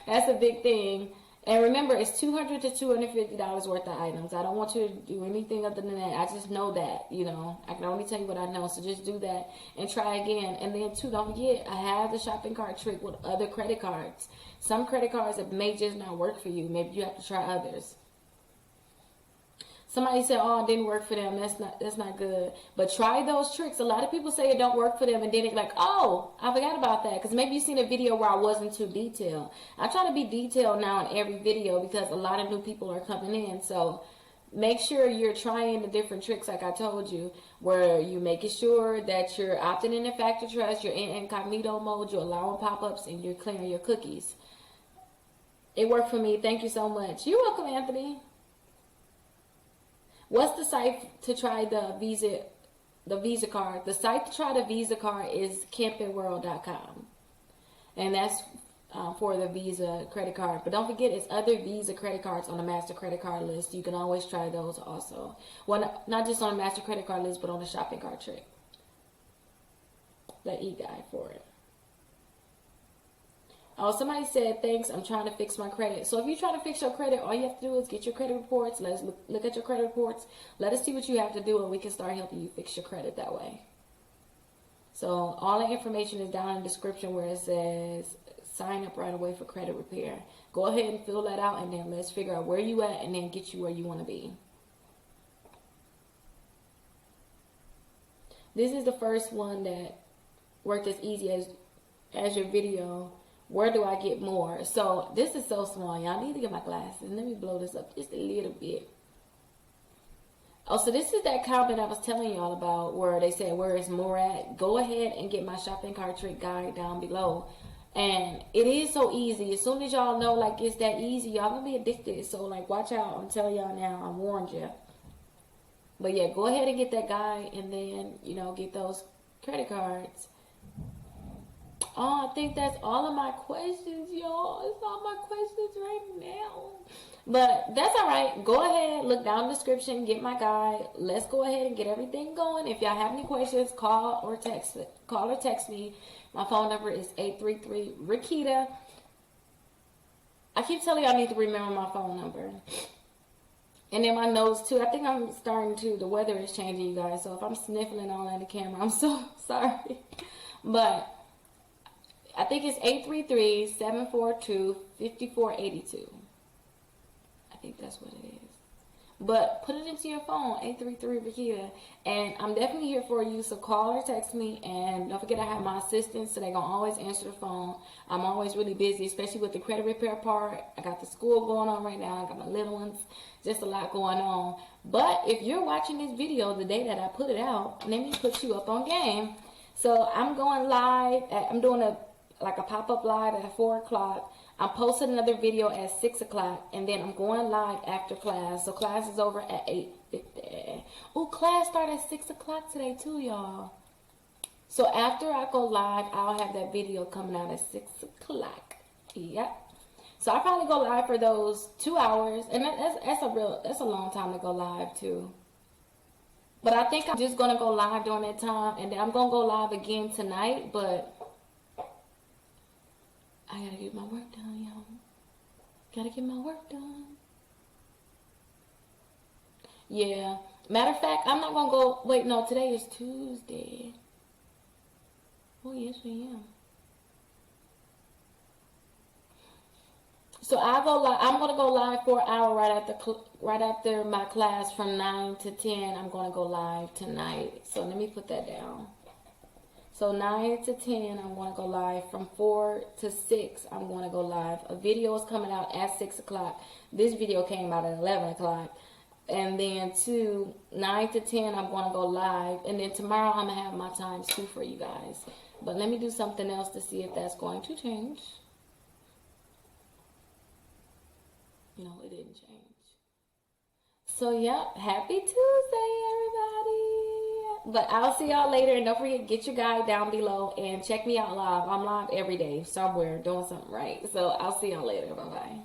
that's a big thing. And remember, it's $200 to $250 worth of items. I don't want you to do anything other than that. I just know that, you know. I can only tell you what I know. So just do that and try again. And then, too, don't forget, I have the shopping cart trick with other credit cards. Some credit cards that may just not work for you. Maybe you have to try others. Somebody said, oh, it didn't work for them. That's not good. But try those tricks. A lot of people say it don't work for them, and then it's like, oh, I forgot about that. Because maybe you've seen a video where I wasn't too detailed. I try to be detailed now in every video because a lot of new people are coming in. So make sure you're trying the different tricks like I told you, where you're making sure that you're opting in to Factor Trust, you're in incognito mode, you're allowing pop-ups, and you're clearing your cookies. It worked for me. Thank you so much. You're welcome, Anthony. What's the site to try the Visa card? The site to try the Visa card is campingworld.com. And that's for the Visa credit card. But don't forget, it's other Visa credit cards on the Master credit card list. You can always try those also. Well, not just on the Master credit card list, but on the shopping cart trick. The e-guide for it. Oh, somebody said, thanks, I'm trying to fix my credit. So if you're trying to fix your credit, all you have to do is get your credit reports. Let's look at your credit reports. Let us see what you have to do, and we can start helping you fix your credit that way. So all the information is down in the description where it says sign up right away for credit repair. Go ahead and fill that out, and then let's figure out where you at and then get you where you want to be. This is the first one that worked as easy as your video. Where do I get more? So this is so small. Y'all need to get my glasses. Let me blow this up just a little bit. Oh, so this is that comment I was telling y'all about where they said where is more at. Go ahead and get my shopping cart trick guide down below. And it is so easy. As soon as y'all know like it's that easy, y'all gonna be addicted. So like watch out. I'm telling y'all now. I warned you. But yeah, go ahead and get that guide and then, you know, get those credit cards. Oh, I think that's all of my questions, y'all. It's all my questions right now. But that's all right. Go ahead, look down in the description, get my guide. Let's go ahead and get everything going. If y'all have any questions, call or text me. My phone number is 833 Rickita. I keep telling you I need to remember my phone number. And then my nose too. I think I'm starting to. The weather is changing, you guys. So if I'm sniffling all in the camera, I'm so sorry. But I think it's 833-742-5482. I think that's what it is. But put it into your phone, 833 Rickita. And I'm definitely here for you. So call or text me. And don't forget I have my assistants, so they're going to always answer the phone. I'm always really busy, especially with the credit repair part. I got the school going on right now. I got my little ones. Just a lot going on. But if you're watching this video the day that I put it out, let me put you up on game. So I'm going live. I'm doing a pop-up live at 4 o'clock. I'm posting another video at 6 o'clock, and then I'm going live after class. So class is over at 8:50. Oh, class started at 6 o'clock today too, y'all. So after I go live, I'll have that video coming out at 6 o'clock. Yep. So I'll probably go live for those 2 hours, and that's a long time to go live too. But I think I'm just gonna go live during that time, and then I'm gonna go live again tonight, but I gotta get my work done, y'all. Gotta get my work done. Yeah. Matter of fact, I'm not gonna go. Wait, no, today is Tuesday. Oh, yes, I am. So I'm gonna go live for an hour right after my class from 9 to 10. I'm gonna go live tonight. So let me put that down. So 9 to 10, I'm going to go live. From 4 to 6, I'm going to go live. A video is coming out at 6 o'clock. This video came out at 11 o'clock. And then 9 to 10, I'm going to go live. And then tomorrow, I'm going to have my times too for you guys. But let me do something else to see if that's going to change. No, it didn't change. So, yep, happy Tuesday, everybody. But I'll see y'all later. And don't forget, get your guide down below and check me out live. I'm live every day somewhere doing something right. So I'll see y'all later. Bye-bye.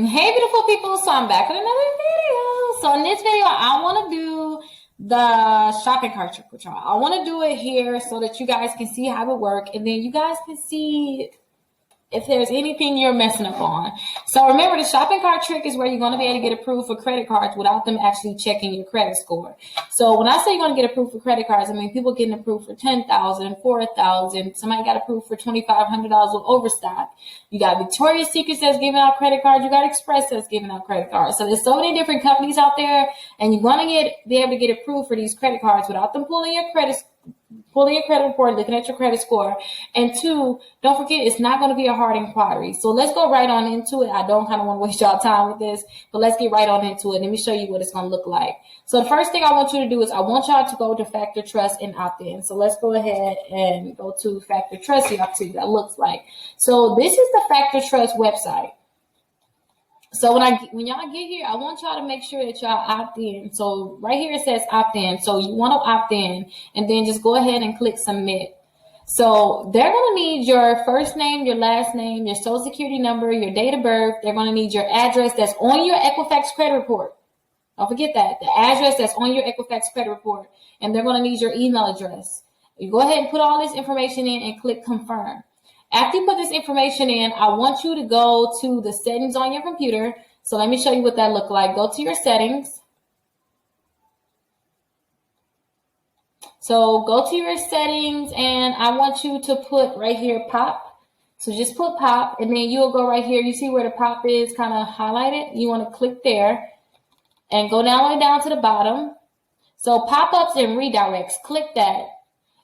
Hey, beautiful people. So I'm back with another video. So in this video, I want to do the shopping cart trick with y'all. I want to do it here so that you guys can see how it works. And then you guys can see if there's anything you're messing up on. So remember, the shopping cart trick is where you're going to be able to get approved for credit cards without them actually checking your credit score. So when I say you're going to get approved for credit cards, I mean people getting approved for $10,000, $4,000. Somebody got approved for $2,500 with overstock. You got Victoria's Secrets that's giving out credit cards. You got Express that's giving out credit cards. So there's so many different companies out there, and you're going to be able to get approved for these credit cards without them pulling your credit report, looking at your credit score. And 2, don't forget, it's not going to be a hard inquiry. So let's go right on into it. I don't kind of want to waste y'all time with this, but let's get right on into it. Let me show you what it's going to look like. So the first thing I want you to do is I want y'all to go to Factor Trust and opt in. So let's go ahead and go to Factor Trust. You have to see what that looks like. So this is the Factor Trust website. So when y'all get here, I want y'all to make sure that y'all opt in. So right here it says opt in. So you want to opt in, and then just go ahead and click submit. So they're going to need your first name, your last name, your social security number, your date of birth. They're going to need your address that's on your Equifax credit report. Don't forget that. The address that's on your Equifax credit report. And they're going to need your email address. You go ahead and put all this information in and click confirm. After you put this information in, I want you to go to the settings on your computer. So let me show you what that looks like. Go to your settings. So go to your settings, and I want you to put right here pop. So just put pop, and then you'll go right here. You see where the pop is kind of highlighted? You want to click there and go down way down to the bottom. So pop-ups and redirects, click that.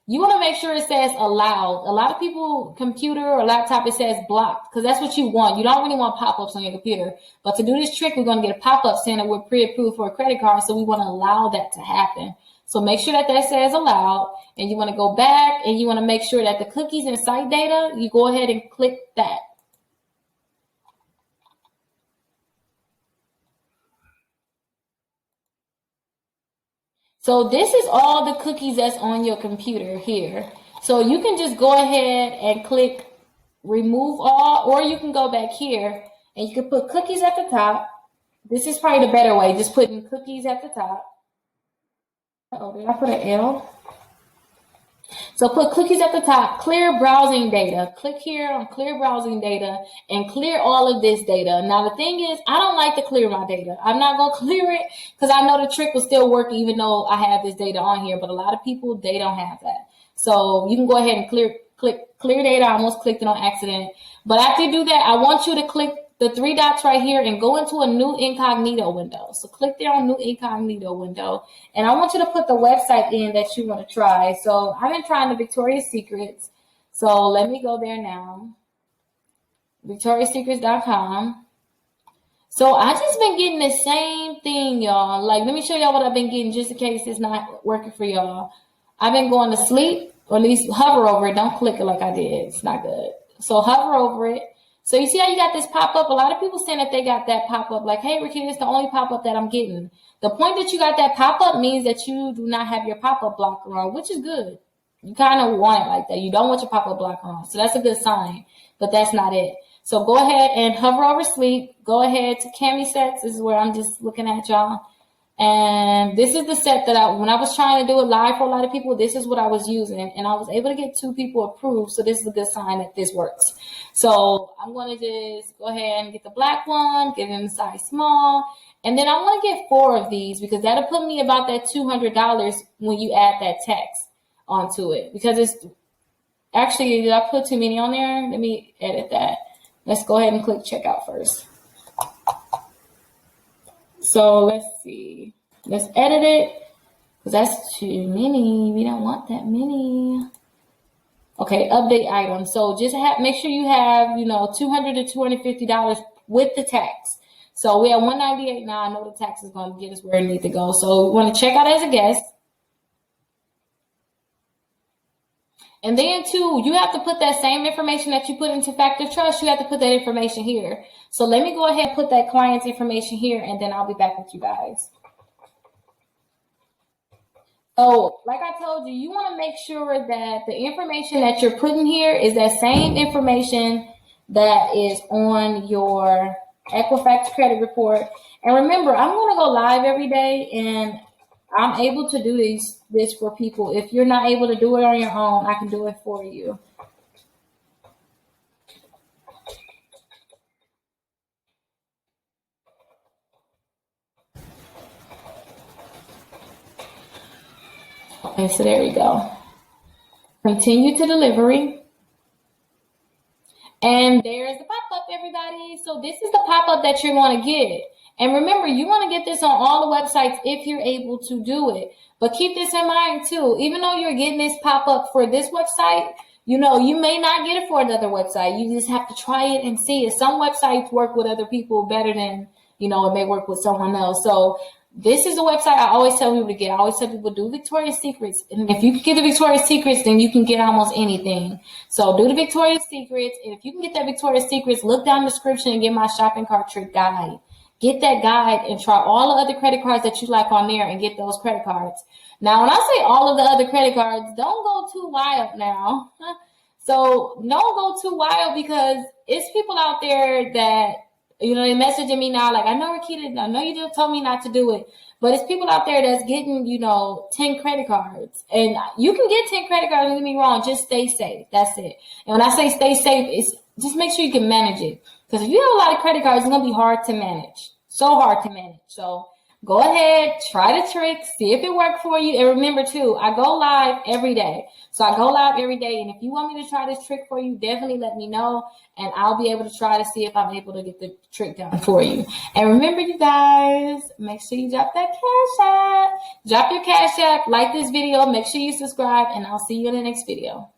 You want to make sure it says allowed. A lot of people, computer or laptop, it says blocked, because that's what you want. You don't really want pop-ups on your computer. But to do this trick, we're going to get a pop-up saying that we're pre-approved for a credit card, so we want to allow that to happen. So make sure that says allowed, and you want to go back, and you want to make sure that the cookies and site data, you go ahead and click that. So this is all the cookies that's on your computer here. So you can just go ahead and click remove all, or you can go back here and you can put cookies at the top. This is probably the better way, just putting cookies at the top. Oh, did I put an L? So put cookies at the top, clear browsing data. Click here on clear browsing data and clear all of this data. Now the thing is, I don't like to clear my data. I'm not going to clear it because I know the trick will still work even though I have this data on here. But a lot of people, they don't have that. So you can go ahead and click clear data. I almost clicked it on accident. But after you do that, I want you to click the three dots right here and go into a new incognito window. So click there on new incognito window. And I want you to put the website in that you want to try. So I've been trying the Victoria's Secrets. So let me go there now. VictoriaSecrets.com. So I just been getting the same thing, y'all. Like, let me show y'all what I've been getting just in case it's not working for y'all. I've been going to sleep, or at least hover over it. Don't click it like I did. It's not good. So hover over it. So you see how you got this pop-up? A lot of people saying that they got that pop-up like, hey, Rickita, it's the only pop-up that I'm getting. The point that you got that pop-up means that you do not have your pop-up blocker on, which is good. You kind of want it like that. You don't want your pop-up blocker on. So that's a good sign, but that's not it. So go ahead and hover over sleep. Go ahead to Cami Sets. This is where I'm just looking at y'all. And this is the set that when I was trying to do it live for a lot of people, this is what I was using. And I was able to get 2 people approved. So this is a good sign that this works. So I'm going to just go ahead and get the black one, give them a size small. And then I want to get 4 of these because that'll put me about that $200 when you add that text onto it. Because it's actually, did I put too many on there? Let me edit that. Let's go ahead and click checkout first. So let's see. Let's edit it because that's too many. We don't want that many. Okay, update items. So just make sure you have, $200 to $250 with the tax. So we have $198 now. I know the tax is going to get us where it needs to go. So we want to check out as a guest. And then too, you have to put that same information that you put into Factor Trust. You have to put that information here. So let me go ahead and put that client's information here, and then I'll be back with you guys. So like I told you, you want to make sure that the information that you're putting here is that same information that is on your Equifax credit report. And remember, I'm going to go live every day, and I'm able to do this for people. If you're not able to do it on your own, I can do it for you. Okay, so there we go. Continue to delivery. And there's the pop-up, everybody. So this is the pop-up that you're going to get. And remember, you want to get this on all the websites if you're able to do it. But keep this in mind, too. Even though you're getting this pop-up for this website, you may not get it for another website. You just have to try it and see it. Some websites work with other people better than, it may work with someone else. So this is a website I always tell people to get. I always tell people do Victoria's Secrets. And if you can get the Victoria's Secrets, then you can get almost anything. So do the Victoria's Secrets. And if you can get that Victoria's Secrets, look down the description and get my shopping cart trick guide. Get that guide and try all the other credit cards that you like on there and get those credit cards. Now, when I say all of the other credit cards, don't go too wild now. So don't go too wild because it's people out there that, they're messaging me now like, I know, Rickita, I know you just told me not to do it. But it's people out there that's getting, 10 credit cards. And you can get 10 credit cards, don't get me wrong, just stay safe. That's it. And when I say stay safe, it's just make sure you can manage it. Because if you have a lot of credit cards, it's going to be hard to manage. So hard to manage. So go ahead, try the trick, see if it worked for you. And remember, too, I go live every day. So I go live every day. And if you want me to try this trick for you, definitely let me know. And I'll be able to try to see if I'm able to get the trick done for you. And remember, you guys, make sure you drop that Cash App. Drop your Cash App, like this video, make sure you subscribe, and I'll see you in the next video.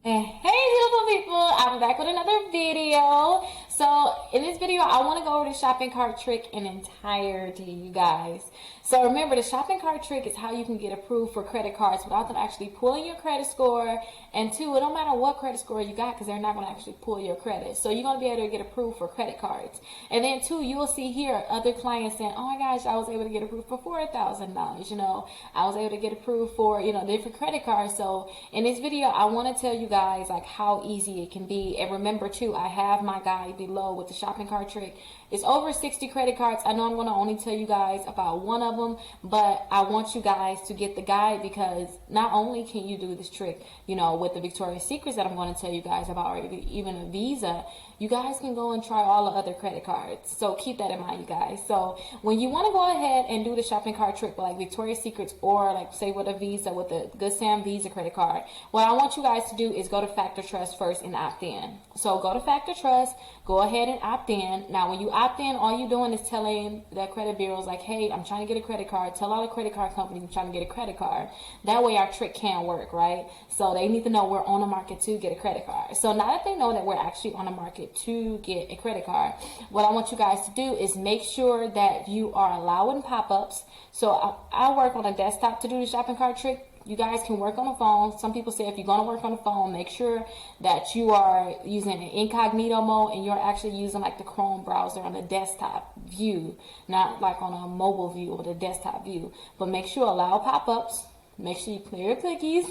And hey, beautiful people, I'm back with another video. So in this video, I want to go over the shopping cart trick in entirety, you guys. So remember, the shopping cart trick is how you can get approved for credit cards without them actually pulling your credit score. And two, it don't matter what credit score you got because they're not going to actually pull your credit. So you're going to be able to get approved for credit cards. And then two, you will see here other clients saying, oh my gosh, I was able to get approved for $4,000. You know, I was able to get approved for, you know, different credit cards. So in this video, I want to tell you guys like how easy it can be. And remember too, I have my guide below with the shopping cart trick. It's over 60 credit cards. I know I'm going to only tell you guys about one of them, but I want you guys to get the guide because not only can you do this trick, you know, with the Victoria's Secrets that I'm going to tell you guys about, or even a Visa, you guys can go and try all the other credit cards. So keep that in mind, you guys. So when you want to go ahead and do the shopping cart trick, like Victoria's Secrets or like say with a Visa, with the Good Sam Visa credit card, what I want you guys to do is go to Factor Trust first and opt in. So go to Factor Trust, go ahead and opt in. Now when you opt in, all you're doing is telling the credit bureaus like, hey, I'm trying to get a credit card. Tell all the credit card companies I'm trying to get a credit card. That way our trick can work, right? So they need to know we're on the market to get a credit card. So now that they know that we're actually on the market to get a credit card, what I want you guys to do is make sure that you are allowing pop-ups. So I work on a desktop to do the shopping cart trick. You guys can work on the phone. Some people say if you're going to work on the phone, make sure that you are using an incognito mode and you're actually using like the Chrome browser on the desktop view, not like on a mobile view or the desktop view. But make sure you allow pop-ups, make sure you clear your cookies,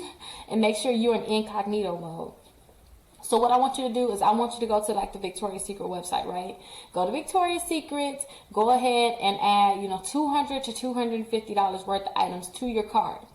and make sure you're in incognito mode. So what I want you to do is I want you to go to like the Victoria's Secret website, right? Go to Victoria's Secret, go ahead and add, you know, $200 to $250 worth of items to your cart.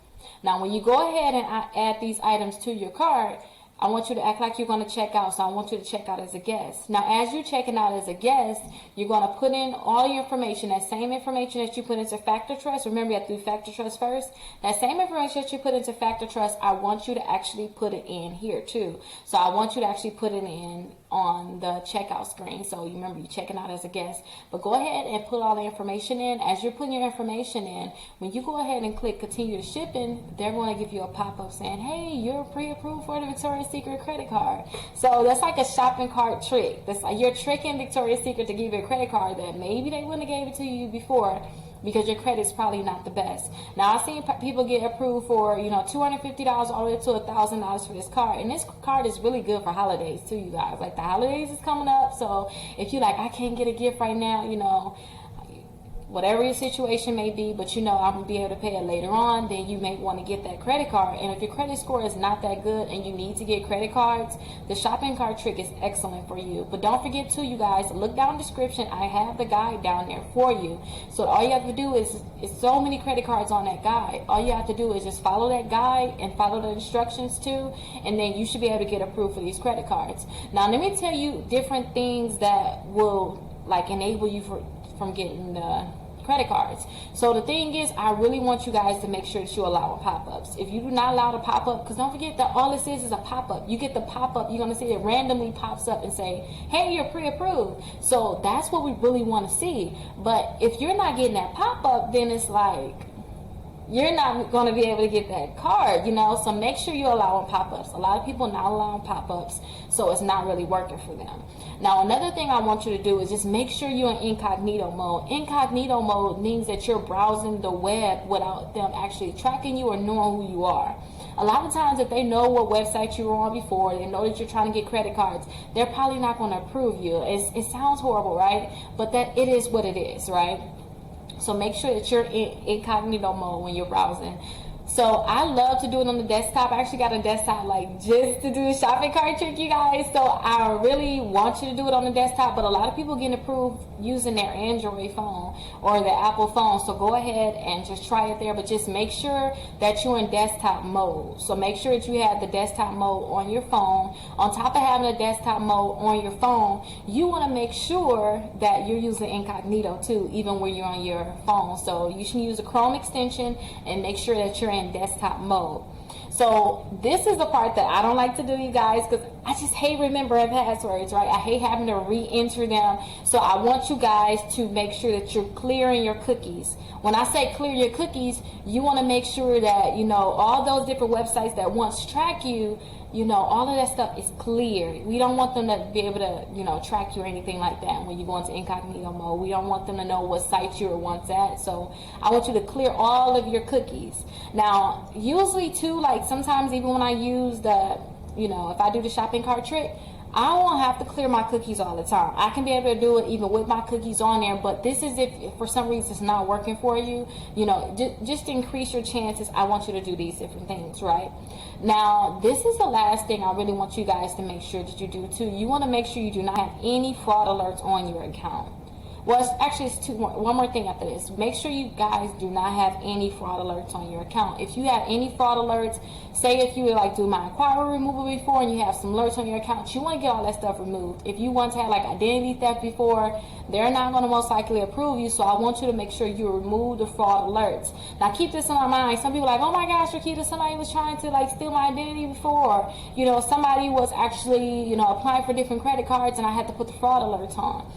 Now, when you go ahead and add these items to your cart, I want you to act like you're going to check out. So I want you to check out as a guest. Now, as you're checking out as a guest, you're going to put in all your information, that same information that you put into Factor Trust. Remember, you have to do Factor Trust first. That same information that you put into Factor Trust, I want you to actually put it in here too. So I want you to actually put it in on the checkout screen. So you remember, you're checking out as a guest. But go ahead and put all the information in. As you're putting your information in, when you go ahead and click continue to shipping, they're going to give you a pop-up saying, hey, you're pre-approved for the Victoria's Secret credit card. So that's like a shopping cart trick. That's like you're tricking Victoria's Secret to give you a credit card that maybe they wouldn't have gave it to you before because your credit's probably not the best. Now I've seen people get approved for, you know, $250 all the way to $1,000 for this card, and this card is really good for holidays too, you guys. Like the holidays is coming up, so if you like, I can't get a gift right now, you know, whatever your situation may be, but you know I'm gonna be able to pay it later on, then you may want to get that credit card. And if your credit score is not that good and you need to get credit cards, the shopping cart trick is excellent for you. But don't forget too, you guys, look down the description. I have the guide down there for you. So all you have to do is so many credit cards on that guide. All you have to do is just follow that guide and follow the instructions too, and then you should be able to get approved for these credit cards. Now let me tell you different things that will like enable you from getting the credit cards. So the thing is, I really want you guys to make sure that you allow pop-ups. If you do not allow the pop-up, because don't forget that all this is a pop-up. You get the pop-up, you're going to see it randomly pops up and say, hey, you're pre-approved. So that's what we really want to see. But if you're not getting that pop-up, then it's like you're not going to be able to get that card, you know. So make sure you're allowing pop-ups. A lot of people not allowing pop-ups, so it's not really working for them. Now, another thing I want you to do is just make sure you're in incognito mode. Incognito mode means that you're browsing the web without them actually tracking you or knowing who you are. A lot of times, if they know what website you were on before, they know that you're trying to get credit cards, they're probably not going to approve you. It sounds horrible, right? But that it is what it is, right? So make sure that you're in incognito mode when you're browsing. So I love to do it on the desktop. I actually got a desktop like just to do the shopping cart trick, you guys. So I really want you to do it on the desktop, but a lot of people get approved using their Android phone or their Apple phone. So go ahead and just try it there, but just make sure that you're in desktop mode. So make sure that you have the desktop mode on your phone. On top of having a desktop mode on your phone, you want to make sure that you're using incognito too, even when you're on your phone. So you should use a Chrome extension and make sure that you're in desktop mode. So this is the part that I don't like to do, you guys, because I just hate remembering passwords, right? I hate having to re-enter them. So I want you guys to make sure that you're clearing your cookies. When I say clear your cookies, you want to make sure that, you know, all those different websites that once track you, you know, all of that stuff is clear. We don't want them to be able to, you know, track you or anything like that when you go into incognito mode. We don't want them to know what site you were once at. So I want you to clear all of your cookies. Now, usually too, like sometimes even when I use the, you know, if I do the shopping cart trick, I won't have to clear my cookies all the time. I can be able to do it even with my cookies on there, but this is if for some reason it's not working for you, you know, just to increase your chances, I want you to do these different things, right? Now, this is the last thing I really want you guys to make sure that you do too. You want to make sure you do not have any fraud alerts on your account. Well, it's one more thing after this. Make sure you guys do not have any fraud alerts on your account. If you have any fraud alerts, say if you like do my inquiry removal before and you have some alerts on your account, you want to get all that stuff removed. If you once had like identity theft before, they're not going to most likely approve you. So I want you to make sure you remove the fraud alerts. Now keep this in our mind. Some people are like, oh my gosh, Rickita, somebody was trying to like steal my identity before. You know, somebody was actually, you know, applying for different credit cards and I had to put the fraud alerts on.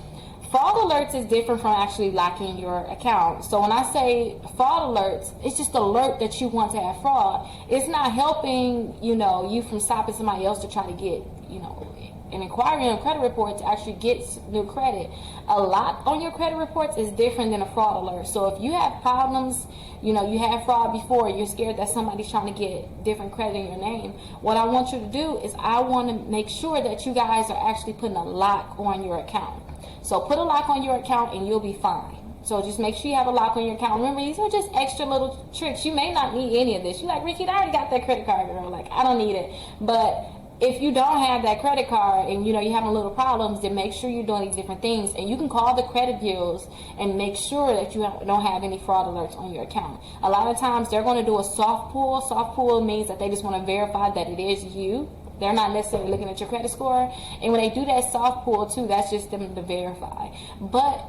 Fraud alerts is different from actually locking your account. So when I say fraud alerts, it's just an alert that you want to have fraud. It's not helping, you know, you from stopping somebody else to try to get, you know, an inquiry on credit report to actually get new credit. A lot on your credit reports is different than a fraud alert. So if you have problems, you know, you had fraud before, you're scared that somebody's trying to get different credit in your name, what I want you to do is I want to make sure that you guys are actually putting a lock on your account. So put a lock on your account and you'll be fine. So just make sure you have a lock on your account. Remember, these are just extra little tricks. You may not need any of this. You're like, Ricky, I already got that credit card, girl. Like, I don't need it. But if you don't have that credit card and, you know, you're having little problems, then make sure you're doing these different things. And you can call the credit bureaus and make sure that you don't have any fraud alerts on your account. A lot of times they're going to do a soft pull. Soft pull means that they just want to verify that it is you. They're not necessarily looking at your credit score. And when they do that soft pull too, that's just them to verify. But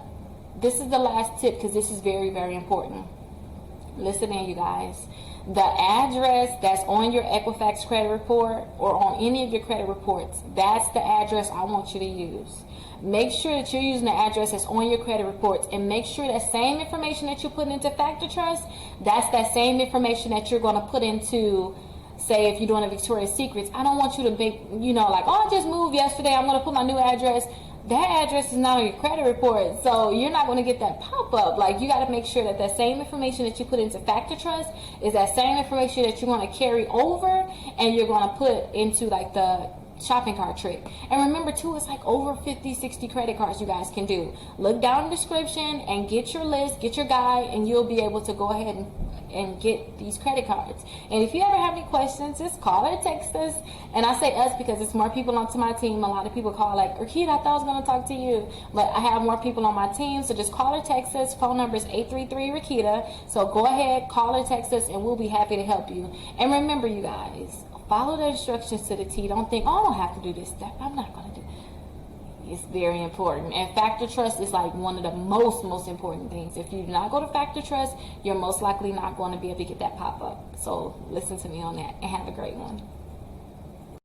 this is the last tip because this is very, very important. Listen in, you guys. The address that's on your Equifax credit report or on any of your credit reports, that's the address I want you to use. Make sure that you're using the address that's on your credit reports and make sure that same information that you're putting into Factor Trust, that's that same information that you're going to put into, say if you're doing a Victoria's Secrets. I don't want you to make, you know, like, oh, I just moved yesterday, I'm going to put my new address. That address is not on your credit report, so you're not going to get that pop-up. Like, you got to make sure that that same information that you put into Factor Trust is that same information that you're going to carry over and you're going to put into, like, the shopping cart trick. And remember too, it's like over 50, 60 credit cards you guys can do. Look down in the description and get your list, get your guide, and you'll be able to go ahead and get these credit cards. And if you ever have any questions, just call or text us. And I say us because it's more people onto my team. A lot of people call like, Rickita, I thought I was going to talk to you, but I have more people on my team. So just call or text us. Phone number is 833-RICKITA. So go ahead, call or text us, and we'll be happy to help you. And remember, you guys, follow the instructions to the T. Don't think, oh, I don't have to do this step. I'm not going to do it. It's very important. And Factor Trust is like one of the most important things. If you do not go to Factor Trust, you're most likely not going to be able to get that pop-up. So listen to me on that and have a great one.